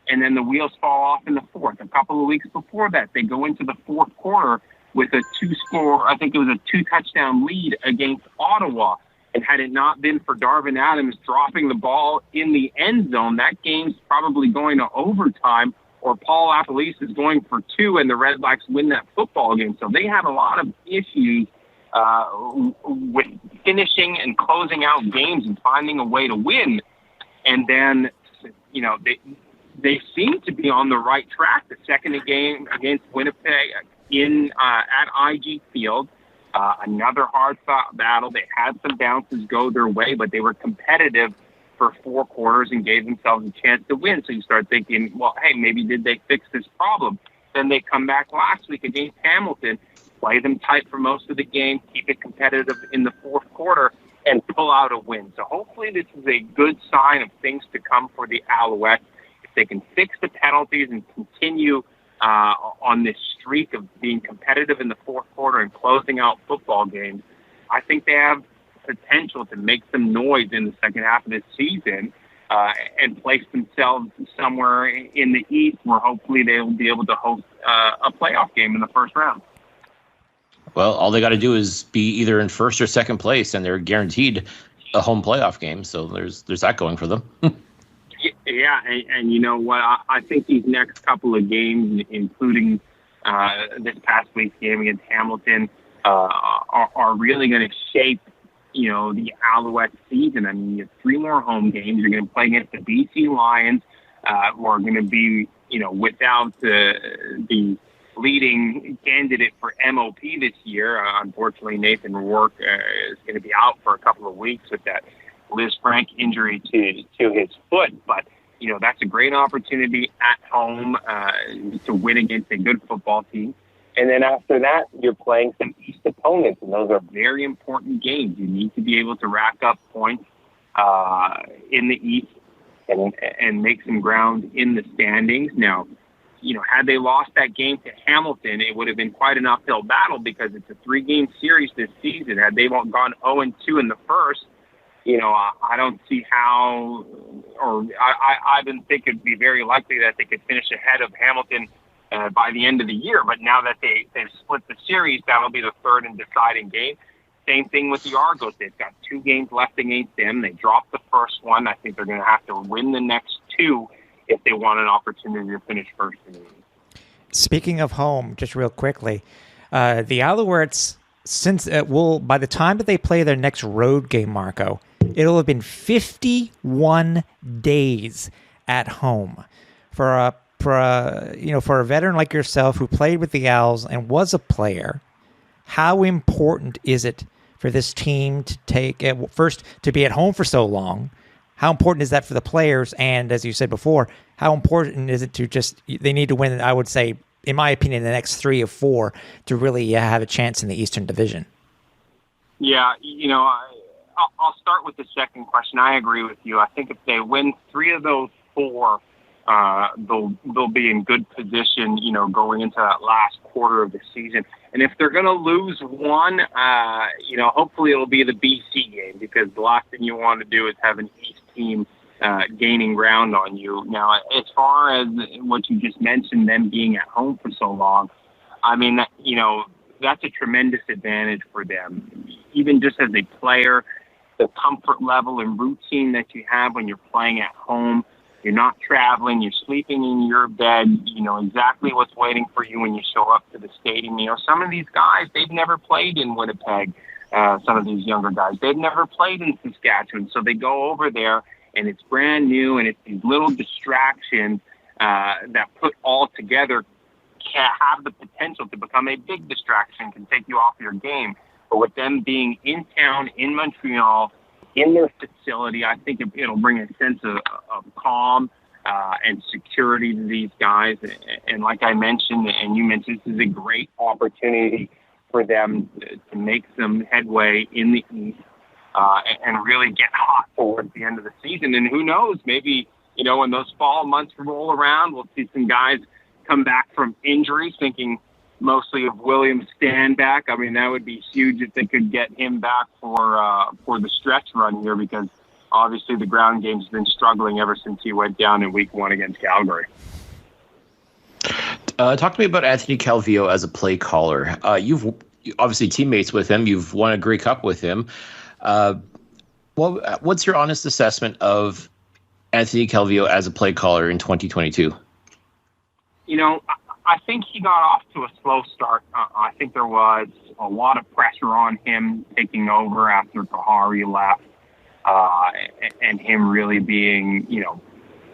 and then the wheels fall off in the fourth. A couple of weeks before that, they go into the fourth quarter with a 2-touchdown lead against Ottawa. And had it not been for Darvin Adams dropping the ball in the end zone, that game's probably going to overtime, or Paul Appolise is going for 2, and the Redblacks win that football game. So they have a lot of issues with finishing and closing out games and finding a way to win. And then, they seem to be on the right track. The second game against Winnipeg at IG Field, another hard-fought battle. They had some bounces go their way, but they were competitive for 4 quarters and gave themselves a chance to win. So you start thinking, well, hey, maybe did they fix this problem? Then they come back last week against Hamilton, play them tight for most of the game, keep it competitive in the fourth quarter, and pull out a win. So hopefully this is a good sign of things to come for the Alouettes. If they can fix the penalties and continue on this streak of being competitive in the fourth quarter and closing out football games, I think they have potential to make some noise in the second half of this season and place themselves somewhere in the East where hopefully they will be able to host a playoff game in the first round. Well, all they got to do is be either in first or second place, and they're guaranteed a home playoff game. So there's that going for them. Yeah, and you know what? I think these next couple of games, including this past week's game against Hamilton, are really going to shape, the Alouette season. I mean, you have 3 more home games. You're going to play against the BC Lions, who are going to be, without the leading candidate for MOP this year. Unfortunately, Nathan Rourke is going to be out for a couple of weeks with that Liz Frank injury to his foot. But, that's a great opportunity at home to win against a good football team. And then after that, you're playing some East opponents, and those are very important games. You need to be able to rack up points in the East and make some ground in the standings. Now, had they lost that game to Hamilton, it would have been quite an uphill battle because it's a 3-game series this season. Had they gone 0-2 in the first, I don't see how, or I didn't think it'd be very likely that they could finish ahead of Hamilton by the end of the year. But now that they've split the series, that'll be the third and deciding game. Same thing with the Argos. They've got 2 games left against them. They dropped the first one. I think they're going to have to win the next 2 if they want an opportunity to finish first in the league. Speaking of home, just real quickly, the Alouettes, by the time that they play their next road game, Marco, it'll have been 51 days at home for a veteran like yourself who played with the Owls and was a player. How important is it for this team to to be at home for so long? How important is that for the players? And as you said before, how important is it they need to win, I would say, in my opinion, the next 3 or 4 to really have a chance in the Eastern Division? Yeah, I'll start with the second question. I agree with you. I think if they win 3 of those 4, they'll be in good position, going into that last quarter of the season. And if they're going to lose one, hopefully it'll be the BC game, because the last thing you want to do is have an East team gaining ground on you. Now, as far as what you just mentioned, them being at home for so long, I mean, that's a tremendous advantage for them. Even just as a player, the comfort level and routine that you have when you're playing at home, you're not traveling, you're sleeping in your bed, you know exactly what's waiting for you when you show up to the stadium. Some of these guys, they've never played in Winnipeg, some of these younger guys. They've never played in Saskatchewan, so they go over there, and it's brand new, and it's these little distractions that put all together can have the potential to become a big distraction, can take you off your game. But with them being in town, in Montreal, in their facility, I think it'll bring a sense of calm and security to these guys. And like I mentioned, and you mentioned, this is a great opportunity for them to make some headway in the East and really get hot towards the end of the season. And who knows, maybe, when those fall months roll around, we'll see some guys come back from injuries, thinking mostly of William Stanback. I mean, that would be huge if they could get him back for the stretch run here, because obviously the ground game's been struggling ever since he went down in week 1 against Calgary. Talk to me about Anthony Calvillo as a play caller. You've obviously teammates with him. You've won a Grey Cup with him. What's your honest assessment of Anthony Calvillo as a play caller in 2022? I think he got off to a slow start. I think there was a lot of pressure on him taking over after Kahari left, and him really being,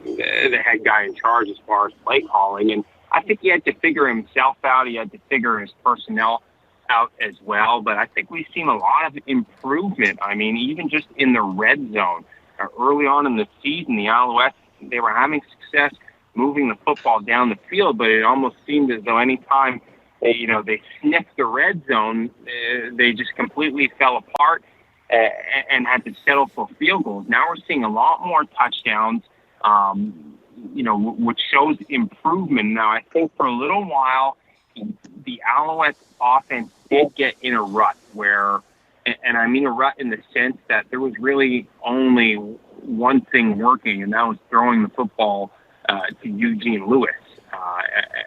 the head guy in charge as far as play calling. And I think he had to figure himself out. He had to figure his personnel out as well. But I think we've seen a lot of improvement. I mean, even just in the red zone. Early on in the season, the Alouettes, they were having success moving the football down the field, but it almost seemed as though any time they sniffed the red zone, they just completely fell apart and had to settle for field goals. Now we're seeing a lot more touchdowns, which shows improvement. Now, I think for a little while, the Alouettes offense did get in a rut where, and I mean a rut in the sense that there was really only one thing working, and that was throwing the football to Eugene Lewis.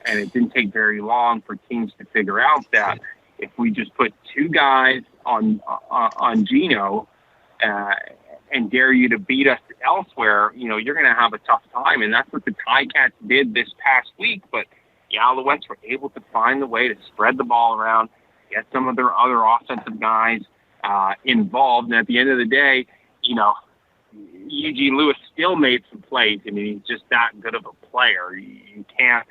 And it didn't take very long for teams to figure out that if we just put 2 guys on Gino and dare you to beat us elsewhere, you're going to have a tough time. And that's what the Ticats did this past week. But the Alouettes were able to find the way to spread the ball around, get some of their other offensive guys involved. And at the end of the day, Eugene Lewis still made some plays. I mean, he's just that good of a player. You can't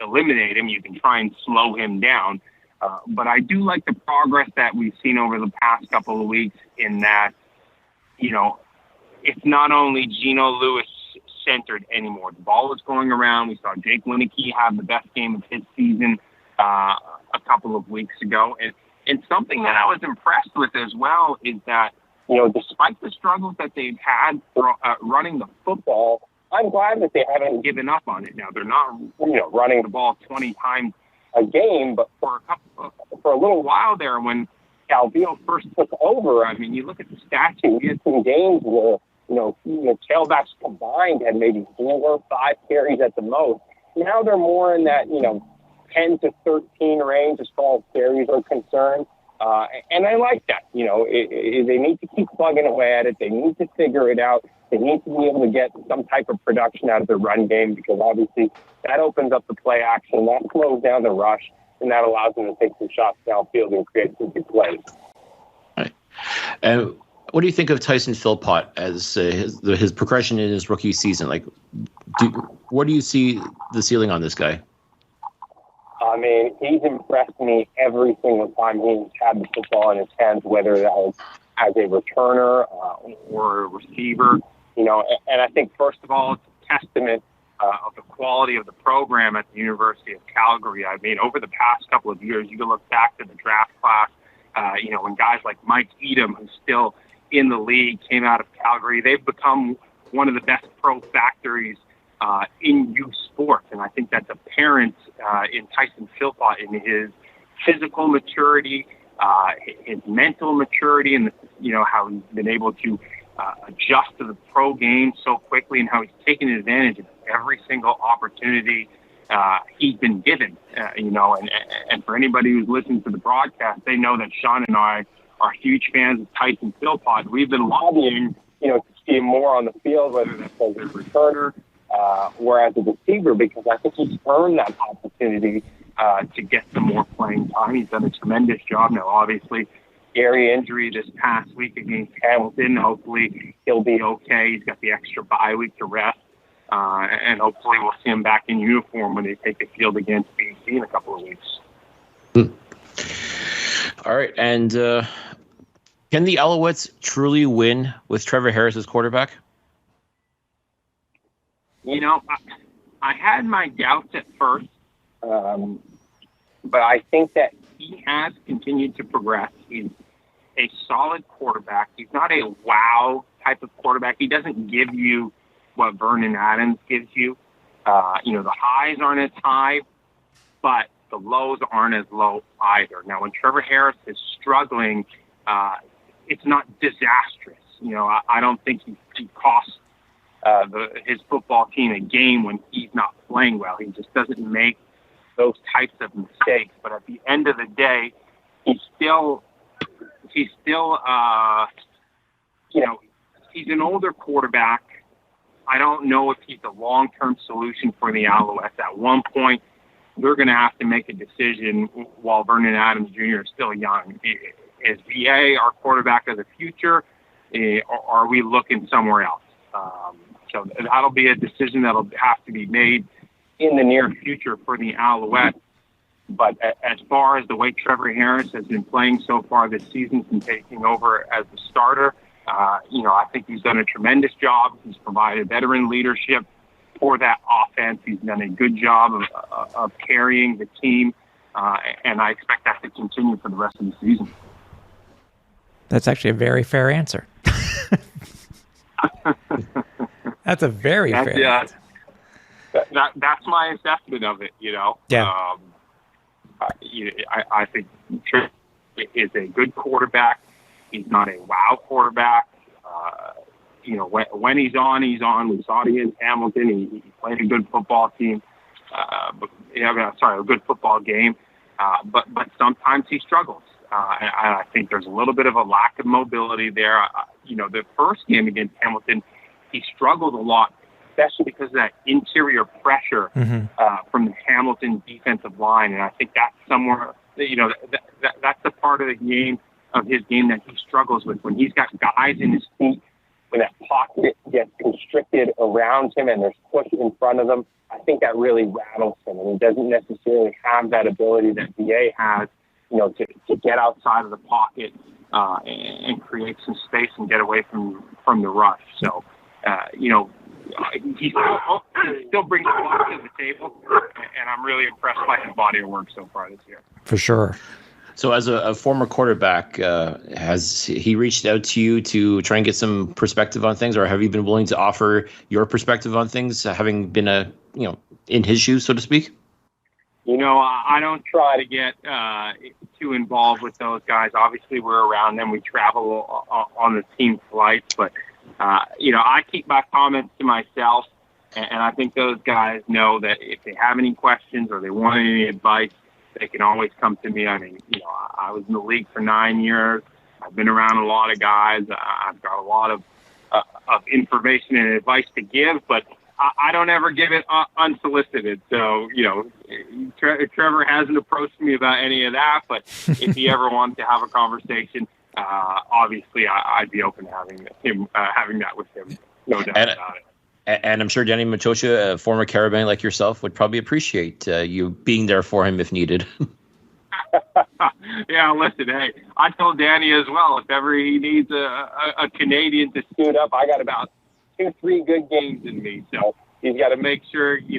eliminate him. You can try and slow him down. But I do like the progress that we've seen over the past couple of weeks in that, it's not only Geno Lewis centered anymore. The ball is going around. We saw Jake Wieneke have the best game of his season a couple of weeks ago. And something that I was impressed with as well is that, despite the struggles that they've had running the football, I'm glad that they haven't given up on it. Now, they're not, running the ball 20 times a game, but for a little while there when Calvillo first took over, I mean, you look at the stats, and we had some games where, tailbacks combined had maybe 4 or 5 carries at the most. Now they're more in that, 10 to 13 range as far as carries are concerned. And I like that. They need to keep plugging away at it. They need to figure it out. They need to be able to get some type of production out of their run game because obviously that opens up the play action, that slows down the rush, and that allows them to take some shots downfield and create some big plays. All right. What do you think of Tyson Philpott as his progression in his rookie season? Like, where do you see the ceiling on this guy? I mean, he's impressed me every single time he's had the football in his hands, whether that was as a returner or a receiver. And I think, first of all, it's a testament of the quality of the program at the University of Calgary. I mean, over the past couple of years, you can look back to the draft class, when guys like Mike Edom, who's still in the league, came out of Calgary. They've become one of the best pro factories in youth sports, and I think that's apparent in Tyson Philpott in his physical maturity, his mental maturity, and how he's been able to adjust to the pro game so quickly, and how he's taken advantage of every single opportunity he's been given. And for anybody who's listened to the broadcast, they know that Sean and I are huge fans of Tyson Philpott. We've been lobbying, to see him more on the field, whether that's as a returner or as a receiver, because I think he's earned that opportunity to get some more playing time. He's done a tremendous job. Now, obviously, scary injury this past week against Hamilton. Hopefully, he'll be okay. He's got the extra bye week to rest. And hopefully we'll see him back in uniform when they take the field against BC in a couple of weeks. All right. And can the Alouettes truly win with Trevor Harris as quarterback? I had my doubts at first, but I think that he has continued to progress. He's a solid quarterback. He's not a wow type of quarterback. He doesn't give you what Vernon Adams gives you. The highs aren't as high, but the lows aren't as low either. Now, when Trevor Harris is struggling, it's not disastrous. I don't think he costs his football team a game when he's not playing well. He just doesn't make those types of mistakes. But at the end of the day, he's an older quarterback. I don't know if he's a long-term solution for the Alouettes. At one point, they're going to have to make a decision while Vernon Adams Jr. is still young. Is VA our quarterback of the future, or are we looking somewhere else? So that'll be a decision that'll have to be made in the near future for the Alouettes. But as far as the way Trevor Harris has been playing so far this season and taking over as the starter, I think he's done a tremendous job. He's provided veteran leadership for that offense. He's done a good job of carrying the team, and I expect that to continue for the rest of the season. That's actually a very fair answer. That's a very fair answer. That's my assessment of it, Yeah. I think Trevor is a good quarterback. He's not a wow quarterback. When he's on, he's on. We saw it against Hamilton. He played a good football team. A good football game. But sometimes he struggles. I think there's a little bit of a lack of mobility there. The first game against Hamilton, he struggled a lot, especially because of that interior pressure from the Hamilton defensive line. And I think that's somewhere, that's the part of his game that he struggles with. When he's got guys in his feet, when that pocket gets constricted around him and there's push in front of him, I think that really rattles him, and he doesn't necessarily have that ability that VA has, to get outside of the pocket and create some space and get away from the rush. So, he still brings a lot to the table, and I'm really impressed by his body of work so far this year. For sure. So as a former quarterback, has he reached out to you to try and get some perspective on things, or have you been willing to offer your perspective on things, having been in his shoes, so to speak? I don't try to get too involved with those guys. Obviously, we're around them. We travel on the team flights, but I keep my comments to myself, and I think those guys know that if they have any questions or they want any advice, they can always come to me. I mean, I was in the league for 9 years. I've been around a lot of guys. I've got a lot of information and advice to give, but I don't ever give it unsolicited. So, Trevor hasn't approached me about any of that, but if he ever wants to have a conversation, obviously I'd be open to having that with him. No doubt about it. And I'm sure Danny Machosha, a former Carabin like yourself, would probably appreciate you being there for him if needed. Yeah, listen, hey, I told Danny as well, if ever he needs a Canadian to suit up, I got about 2-3 good games in me. So he's got to make sure, he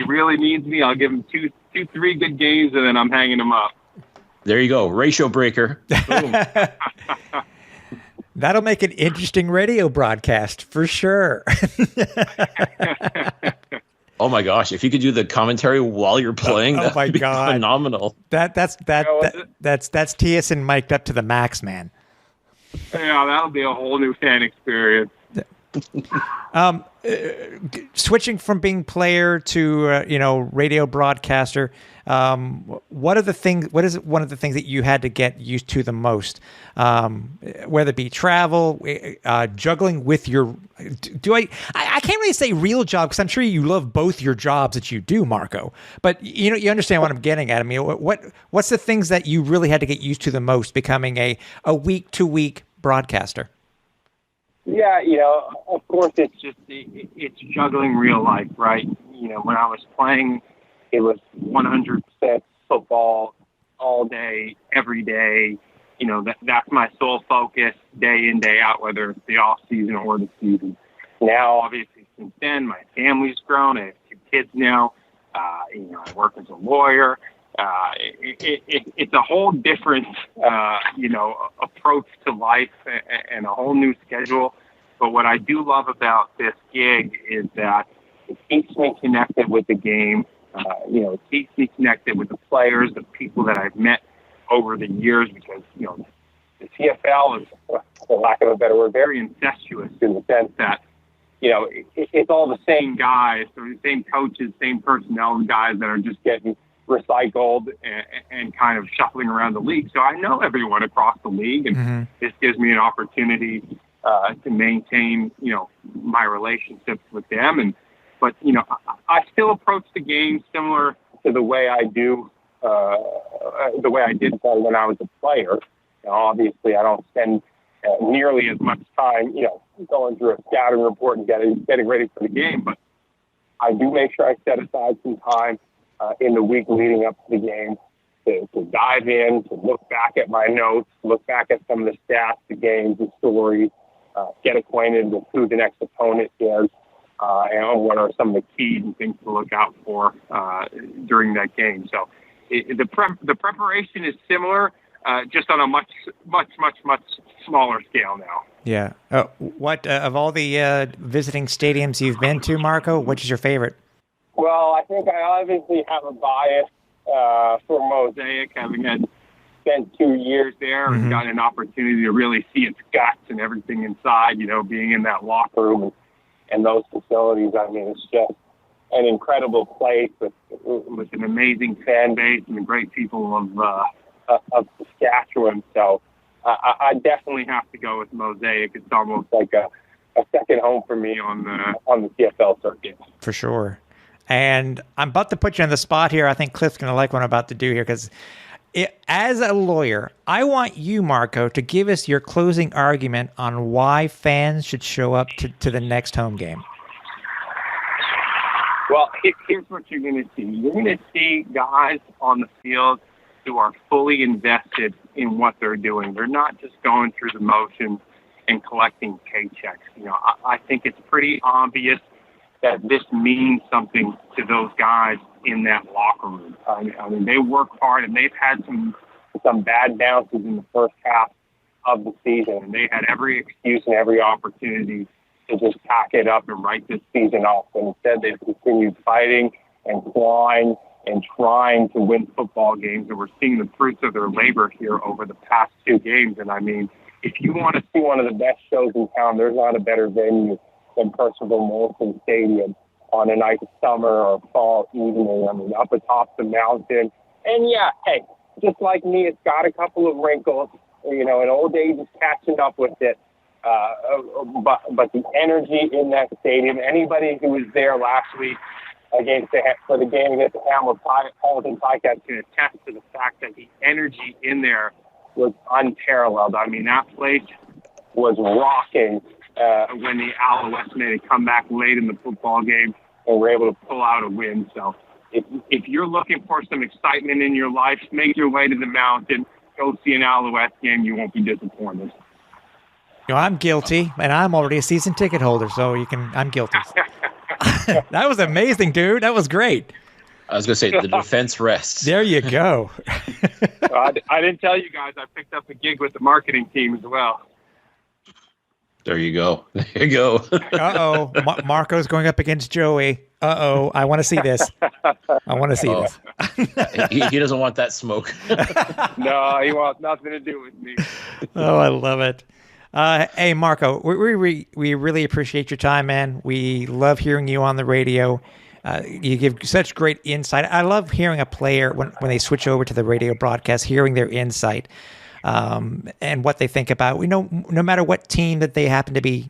really needs me. I'll give him 2-3 good games, and then I'm hanging him up. There you go. Ratio breaker. Boom. That'll make an interesting radio broadcast for sure. Oh my gosh! If you could do the commentary while you're playing, oh my God, phenomenal. That's TSN mic'd up to the max, man. Yeah, that'll be a whole new fan experience. Switching from being player to radio broadcaster, what are the things? What is one of the things that you had to get used to the most? Whether it be travel, juggling with your. I can't really say real job, because I'm sure you love both your jobs that you do, Marco. But you understand what I'm getting at. I mean, what's the things that you really had to get used to the most becoming a week to week broadcaster? Yeah, of course, it's juggling real life, right? When I was playing, it was 100% football all day, every day. That's my sole focus, day in, day out, whether it's the off season or the season. Now, obviously, since then, my family's grown. I have 2 kids now. I work as a lawyer. It's a whole different, approach to life and a whole new schedule. But what I do love about this gig is that it keeps me connected with the game. It keeps me connected with the players, the people that I've met over the years, because, the CFL is, for lack of a better word, very incestuous in the sense that, it's all the same guys, the same coaches, same personnel guys that are just getting recycled and kind of shuffling around the league. So I know everyone across the league, and this gives me an opportunity to maintain, my relationships with them. But I still approach the game similar to the way I did when I was a player. Obviously, I don't spend nearly as much time, going through a scouting report and getting ready for the game. But I do make sure I set aside some time in the week leading up to the game to dive in, to look back at my notes, look back at some of the stats, the games, the stories, get acquainted with who the next opponent is, and what are some of the keys and things to look out for during that game. So the preparation is similar, just on a much smaller scale now. Yeah. What of all the visiting stadiums you've been to, Marco, which is your favorite? Well, I think I obviously have a bias for Mosaic, having spent 2 years there and got an opportunity to really see its guts and everything inside, being in that locker room and those facilities. I mean, it's just an incredible place with an amazing fan base and the great people of Saskatchewan. So I definitely have to go with Mosaic. It's almost like a second home for me on the CFL circuit. For sure. And I'm about to put you on the spot here. I think Cliff's going to like what I'm about to do here, because as a lawyer, I want you, Marco, to give us your closing argument on why fans should show up to the next home game. Well, here's what you're going to see. You're going to see guys on the field who are fully invested in what they're doing. They're not just going through the motions and collecting paychecks. You know, I think it's pretty obvious that this means something to those guys in that locker room. I mean, they work hard, and they've had some bad bounces in the first half of the season, and they had every excuse and every opportunity to just pack it up and write this season off. And instead, they've continued fighting and clawing and trying to win football games, and we're seeing the fruits of their labor here over the past 2 games. And I mean, if you want to see one of the best shows in town, there's not a better venue than Percival Molson Stadium on a nice summer or fall evening. I mean, up atop the mountain. And yeah, hey, just like me, it's got a couple of wrinkles. You know, an old age is catching up with it. But the energy in that stadium, anybody who was there last week for the game against the Hamilton Ticats can attest to the fact that the energy in there was unparalleled. I mean, that place was rocking when the Alouettes made a comeback late in the football game and were able to pull out a win. So if you're looking for some excitement in your life, make your way to the mountain. Go see an Alouettes game. You won't be disappointed. You know, I'm guilty, and I'm already a season ticket holder, so I'm guilty. That was amazing, dude. That was great. I was going to say, the defense rests. There you go. I didn't tell you guys, I picked up a gig with the marketing team as well. There you go. There you go. Uh-oh. Marco's going up against Joey. Uh-oh. I want to see this. I want to see this. He doesn't want that smoke. No, he wants nothing to do with me. Oh, I love it. Hey, Marco, we really appreciate your time, man. We love hearing you on the radio. You give such great insight. I love hearing a player when they switch over to the radio broadcast, hearing their insight and what they think about. We know no matter what team that they happen to be,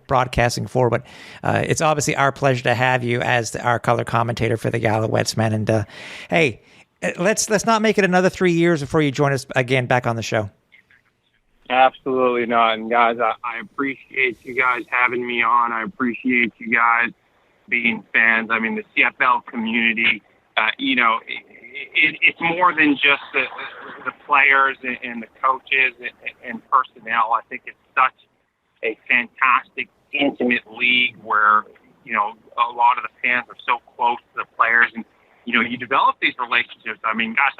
broadcasting for, but it's obviously our pleasure to have you as our color commentator for the Alouettes, man. And hey, let's not make it another 3 years before you join us again back on the show. Absolutely not. And guys, I appreciate you guys having me on. I appreciate you guys being fans. I mean, the CFL community, it's more than just the players and the coaches and personnel. I think it's such a fantastic, intimate league where, a lot of the fans are so close to the players, and, you develop these relationships. I mean, gosh,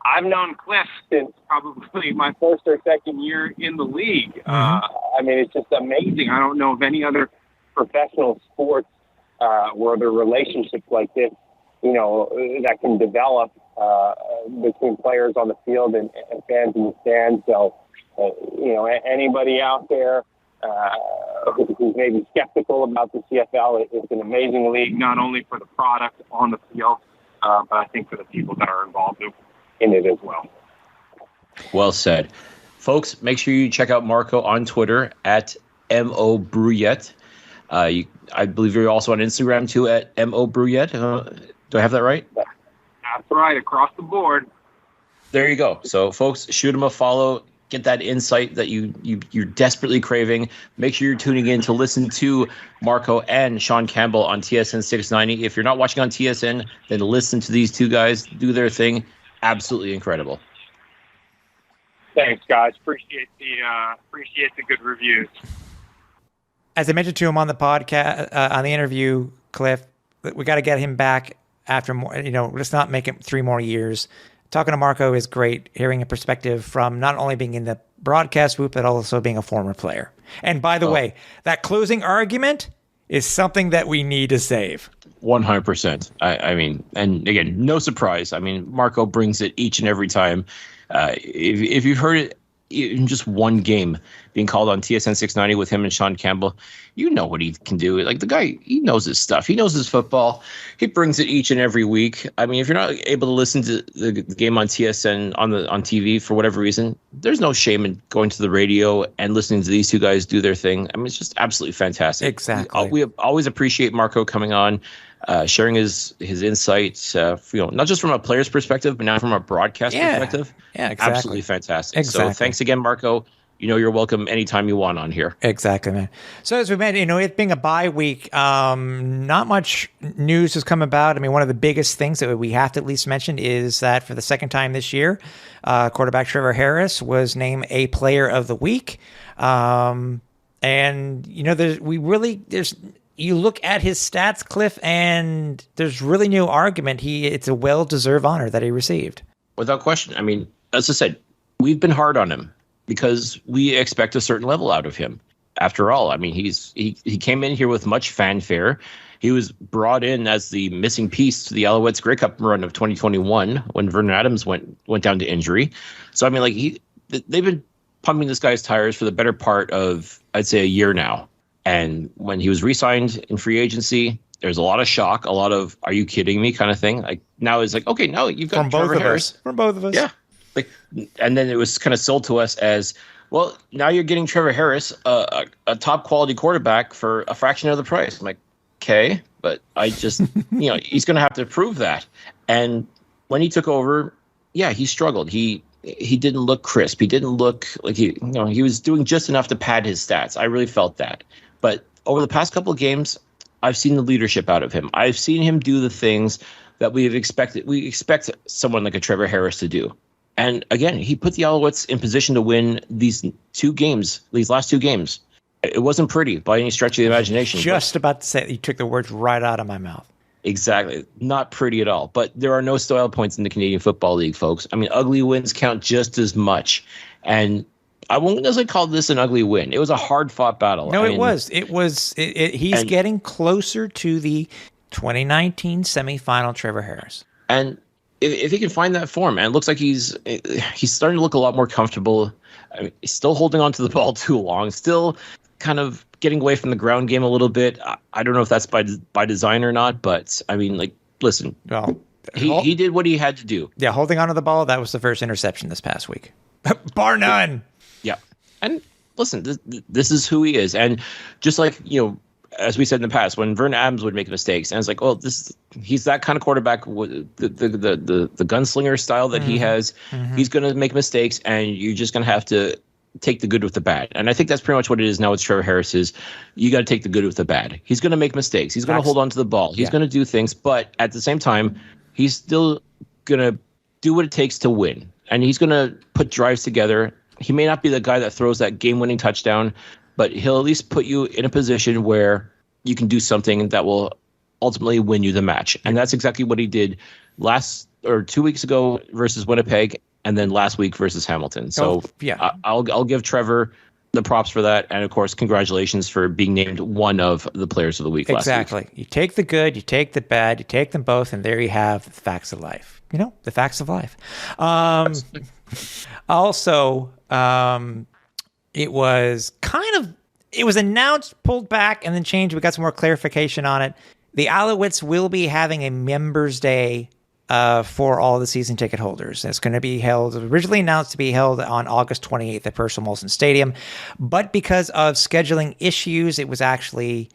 I've known Cliff since probably my first or second year in the league. Mm-hmm. I mean, it's just amazing. I don't know of any other professional sports where the relationships like this, that can develop between players on the field and fans in the stands. So, anybody out there who's maybe skeptical about the CFL, it's an amazing league, not only for the product on the field, but I think for the people that are involved in it as well. Well said. Folks, make sure you check out Marco on Twitter at MO Brouillette. I believe you're also on Instagram too at MO Brouillette. Do I have that right? That's right, across the board. There you go. So, folks, shoot him a follow. Get that insight that you're desperately craving. Make sure you're tuning in to listen to Marco and Sean Campbell on TSN 690. If you're not watching on TSN, then listen to these two guys do their thing. Absolutely incredible. Thanks, guys. Appreciate the good reviews. As I mentioned to him on the podcast, on the interview, Cliff, we got to get him back after more. Let's not make it 3 more years. Talking to Marco is great. Hearing a perspective from not only being in the broadcast booth, but also being a former player. And by the way, that closing argument is something that we need to save. 100%. I mean, and again, no surprise. I mean, Marco brings it each and every time. If you've heard it in just one game being called on TSN 690 with him and Sean Campbell, you know what he can do. Like, the guy, he knows his stuff. He knows his football. He brings it each and every week. I mean, if you're not able to listen to the game on TSN on TV for whatever reason, there's no shame in going to the radio and listening to these two guys do their thing. I mean, it's just absolutely fantastic. Exactly. We always appreciate Marco coming on, sharing his insights, not just from a player's perspective, but now from a broadcast perspective. Yeah, exactly. Absolutely fantastic. Exactly. So thanks again, Marco. you're welcome anytime you want on here. Exactly, man. So as we mentioned, it being a bye week, not much news has come about. I mean, one of the biggest things that we have to at least mention is that for the second time this year, quarterback Trevor Harris was named a Player of the Week. And you look at his stats, Cliff, and there's really no argument. It's a well-deserved honor that he received. Without question. I mean, as I said, we've been hard on him because we expect a certain level out of him. After all, I mean, he came in here with much fanfare. He was brought in as the missing piece to the Alouettes Grey Cup run of 2021 when Vernon Adams went down to injury. So, I mean, they've been pumping this guy's tires for the better part of, I'd say, a year now. And when he was re-signed in free agency, there's a lot of shock, a lot of "Are you kidding me?" kind of thing. Like now it's like, okay, now you've got Trevor Harris from both of us. Yeah, and then it was kind of sold to us as, well, now you're getting Trevor Harris, a top quality quarterback for a fraction of the price. I'm like, okay, but I just he's going to have to prove that. And when he took over, yeah, he struggled. He didn't look crisp. He didn't look like he was doing just enough to pad his stats. I really felt that. But over the past couple of games, I've seen the leadership out of him. I've seen him do the things that we have expected. We expect someone like a Trevor Harris to do. And again, he put the Alouettes in position to win these last two games. It wasn't pretty by any stretch of the imagination. Just about to say it. You took the words right out of my mouth. Exactly. Not pretty at all. But there are no style points in the Canadian Football League, folks. I mean, ugly wins count just as much. And I won't necessarily call this an ugly win. It was a hard-fought battle. No, it was. He's getting closer to the 2019 semifinal Trevor Harris. And if he can find that form, and it looks like he's starting to look a lot more comfortable. I mean, he's still holding on to the ball too long, still kind of getting away from the ground game a little bit. I don't know if that's by design or not, but I mean, like, listen, well, he did what he had to do. Yeah, holding on to the ball, that was the first interception this past week. Bar none. Yeah. And listen, this is who he is. And just like, as we said in the past, when Vernon Adams would make mistakes, and it's like, well, he's that kind of quarterback, the gunslinger style that he has. Mm-hmm. He's going to make mistakes, and you're just going to have to take the good with the bad. And I think that's pretty much what it is now with Trevor Harris is you got to take the good with the bad. He's going to make mistakes. He's going to hold on to the ball. He's going to do things, but at the same time, he's still going to do what it takes to win. And he's going to put drives together. He may not be the guy that throws that game-winning touchdown, but he'll at least put you in a position where you can do something that will ultimately win you the match. And that's exactly what he did 2 weeks ago versus Winnipeg, and then last week versus Hamilton. So I'll give Trevor the props for that. And of course, congratulations for being named one of the players of the week last week. Exactly. You take the good, you take the bad, you take them both, and there you have the facts of life. The facts of life. Also, it was announced, pulled back, and then changed. We got some more clarification on it. The Alouettes will be having a Members Day for all the season ticket holders. It's going to be originally announced to be held on August 28th at Percival Molson Stadium, but because of scheduling issues, it was actually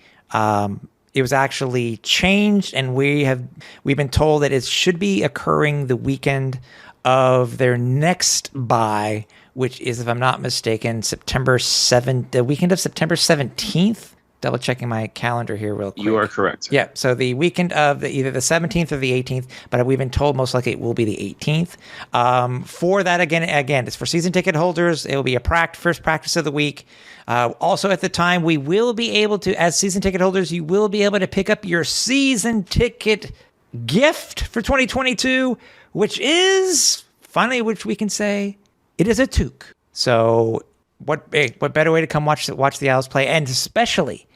changed, and we've been told that it should be occurring the weekend of their next bye, which is, if I'm not mistaken, the weekend of September 17th. Double checking my calendar here real quick. You are correct. Yeah, so the weekend of either the 17th or the 18th, but we've been told most likely it will be the 18th. For that, again, it's for season ticket holders. It will be a first practice of the week. Also, at the time, we will be able to, as season ticket holders, you will be able to pick up your season ticket gift for 2022, which we can say it is a toque. So what better way to come watch the Owls play, and especially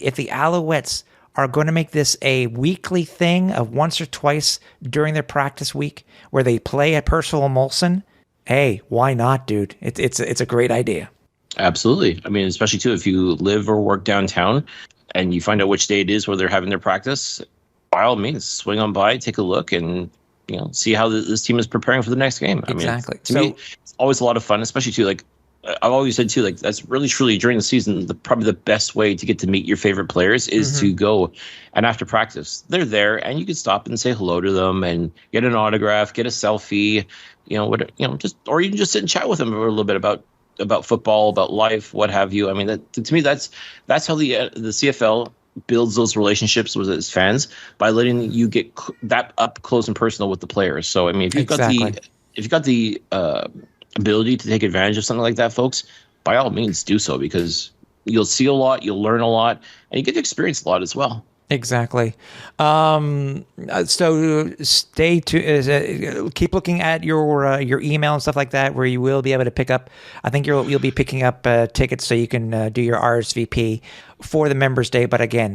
if the Alouettes are going to make this a weekly thing of once or twice during their practice week where they play at Percival Molson. Hey, why not, dude? It's a great idea. Absolutely. I mean, especially too, if you live or work downtown and you find out which day it is where they're having their practice, by all means, swing on by, take a look, and see how this team is preparing for the next game. Exactly. I mean, to me, it's always a lot of fun, especially too, like I've always said too, like that's really truly during the season, probably the best way to get to meet your favorite players is to go, and after practice, they're there, and you can stop and say hello to them and get an autograph, get a selfie, or you can just sit and chat with them for a little bit about about football, about life, what have you. I mean, to me, that's how the CFL builds those relationships with its fans, by letting you get that up close and personal with the players. So I mean, if you've got the ability to take advantage of something like that, folks, by all means do so, because you'll see a lot, you'll learn a lot, and you get to experience a lot as well. Exactly. So stay tuned. Keep looking at your email and stuff like that, where you will be able to pick up. I think you'll be picking up tickets so you can do your RSVP for the Members Day. But again,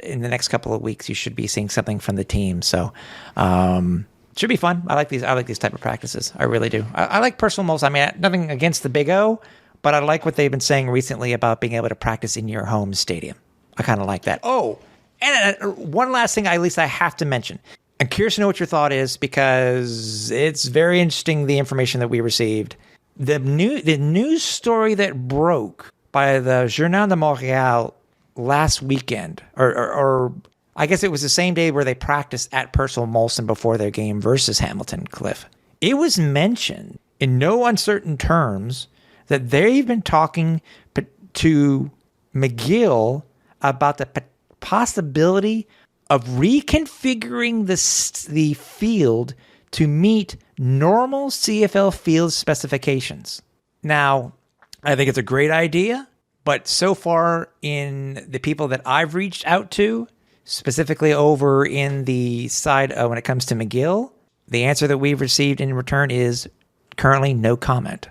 in the next couple of weeks, you should be seeing something from the team. So should be fun. I like these type of practices. I really do. I like Percival Molson. I mean, nothing against the Big O, but I like what they've been saying recently about being able to practice in your home stadium. I kind of like that. Oh. And one last thing, at least I have to mention. I'm curious to know what your thought is, because it's very interesting, the information that we received. The news story that broke by the Journal de Montréal last weekend, or I guess it was the same day where they practiced at Percival Molson before their game versus Hamilton Cliff. It was mentioned in no uncertain terms that they've been talking to McGill about the possibility of reconfiguring the field to meet normal CFL field specifications. Now, I think it's a great idea, but so far in the people that I've reached out to, specifically over in the side when it comes to McGill, the answer that we've received in return is currently no comment.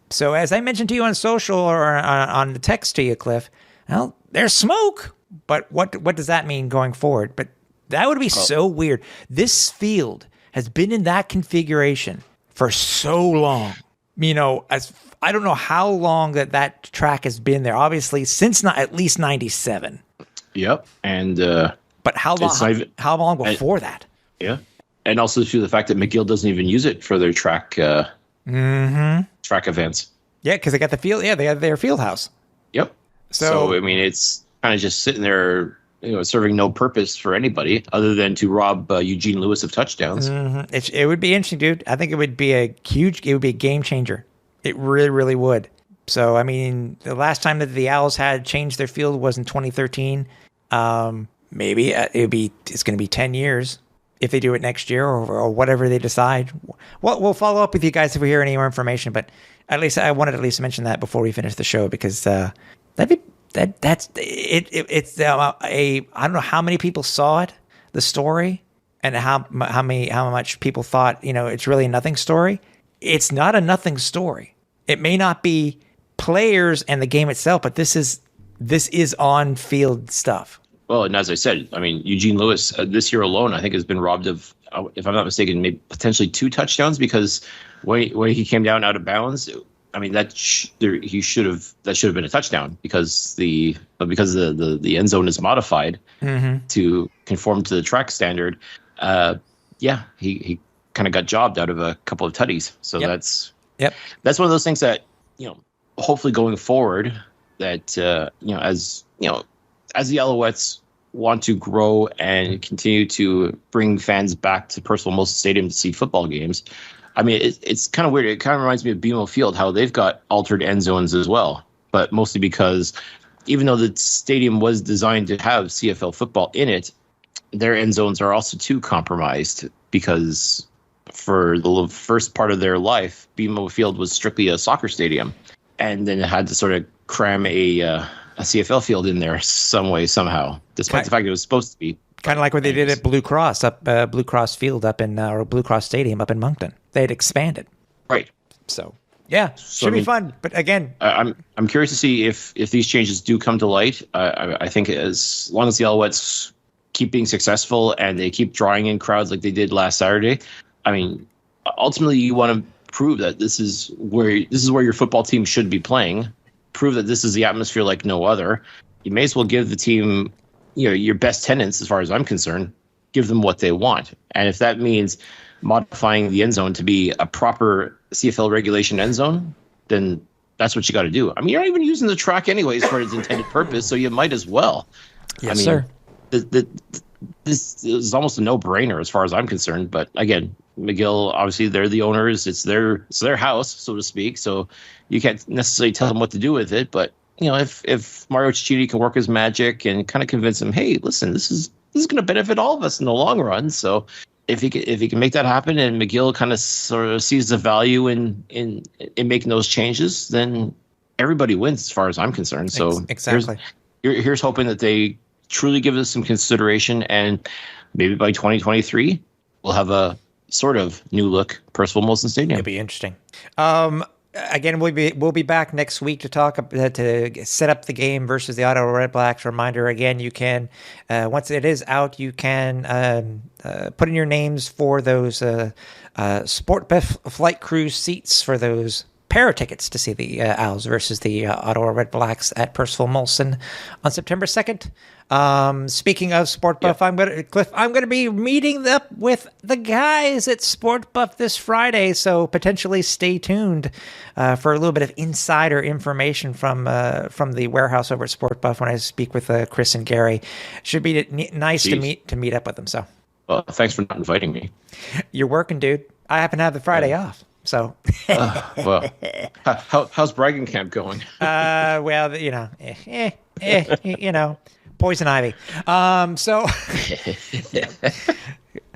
So as I mentioned to you on social or on the text to you, Cliff, well, there's smoke. But what does that mean going forward? But that would be so weird. This field has been in that configuration for so long. You know, as I don't know how long that track has been there. Obviously, since at least '97. Yep. And but how long? How long before that? Yeah, and also through the fact that McGill doesn't even use it for their track track events. Yeah, because they got the field. Yeah, they got their field house. Yep. So I mean, it's kind of just sitting there, serving no purpose for anybody other than to rob Eugene Lewis of touchdowns. Mm-hmm. It would be interesting, dude. I think it would be a game changer. It really, really would. So, I mean, the last time that the Owls had changed their field was in 2013. Maybe it's going to be 10 years if they do it next year or whatever they decide. Well, we'll follow up with you guys if we hear any more information, but at least I wanted to at least mention that before we finish the show, because that'd be That's it. It's I don't know how many people saw it, the story, and how much people thought it's really a nothing story. It's not a nothing story. It may not be players and the game itself, but this is on field stuff. Well, and as I said, I mean, Eugene Lewis this year alone, I think, has been robbed of, if I'm not mistaken, maybe potentially 2 touchdowns, because when he came down out of bounds. I mean, that should have been a touchdown, because the end zone is modified to conform to the track standard. He kind of got jobbed out of a couple of tutties. So that's one of those things that hopefully going forward, that as the Alouettes want to grow and continue to bring fans back to Percival Molson Stadium to see football games. I mean, it's kind of weird. It kind of reminds me of BMO Field, how they've got altered end zones as well, but mostly because even though the stadium was designed to have CFL football in it, their end zones are also too compromised, because for the first part of their life, BMO Field was strictly a soccer stadium, and then it had to sort of cram a CFL field in there some way, somehow, despite the fact it was supposed to be. Kind of like what they did at Blue Cross Field up in or Blue Cross Stadium up in Moncton. They had expanded, right? So should be fun. But again, I'm curious to see if these changes do come to light. I think as long as the Alouettes keep being successful and they keep drawing in crowds like they did last Saturday, I mean, ultimately you want to prove that this is where your football team should be playing. Prove that this is the atmosphere like no other. You may as well give the team, your best tenants, as far as I'm concerned, give them what they want. And if that means modifying the end zone to be a proper CFL regulation end zone, then that's what you got to do. I mean, you're not even using the track anyways for its intended purpose, so you might as well. Yes, I mean, sir. This is almost a no-brainer as far as I'm concerned. But again, McGill, obviously, they're the owners. It's their house, so to speak. So you can't necessarily tell them what to do with it. But if Mario Cicchini can work his magic and kind of convince them, hey, listen, this is going to benefit all of us in the long run. So if he can make that happen, and McGill kind of sort of sees the value in making those changes, then everybody wins as far as I'm concerned. So exactly. Here's hoping that they truly give us some consideration, and maybe by 2023 we'll have a sort of new look Percival Molson Stadium. It'll be interesting. Again, we'll be back next week to talk to set up the game versus the Ottawa Red Blacks. Reminder again, you can once it is out, you can put in your names for those SportBuff flight cruise seats for those pair of tickets to see the Owls versus the Ottawa Red Blacks at Percival Molson on September 2nd. Speaking of SportBuff, I'm gonna be meeting up with the guys at SportBuff this Friday, so potentially stay tuned for a little bit of insider information from the warehouse over at SportBuff when I speak with Chris and Gary. Should be nice to meet up with them. So, well, thanks for not inviting me. You're working, dude. I happen to have the Friday off. So, well, how's bragging camp going? Well, poison ivy.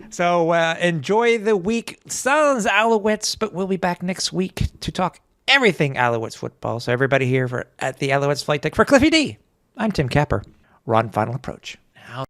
So enjoy the week. Sans Alouettes, but we'll be back next week to talk everything Alouettes football. So everybody here at the Alouettes Flight Deck for Cliffy D, I'm Tim Capper. We're on Final Approach.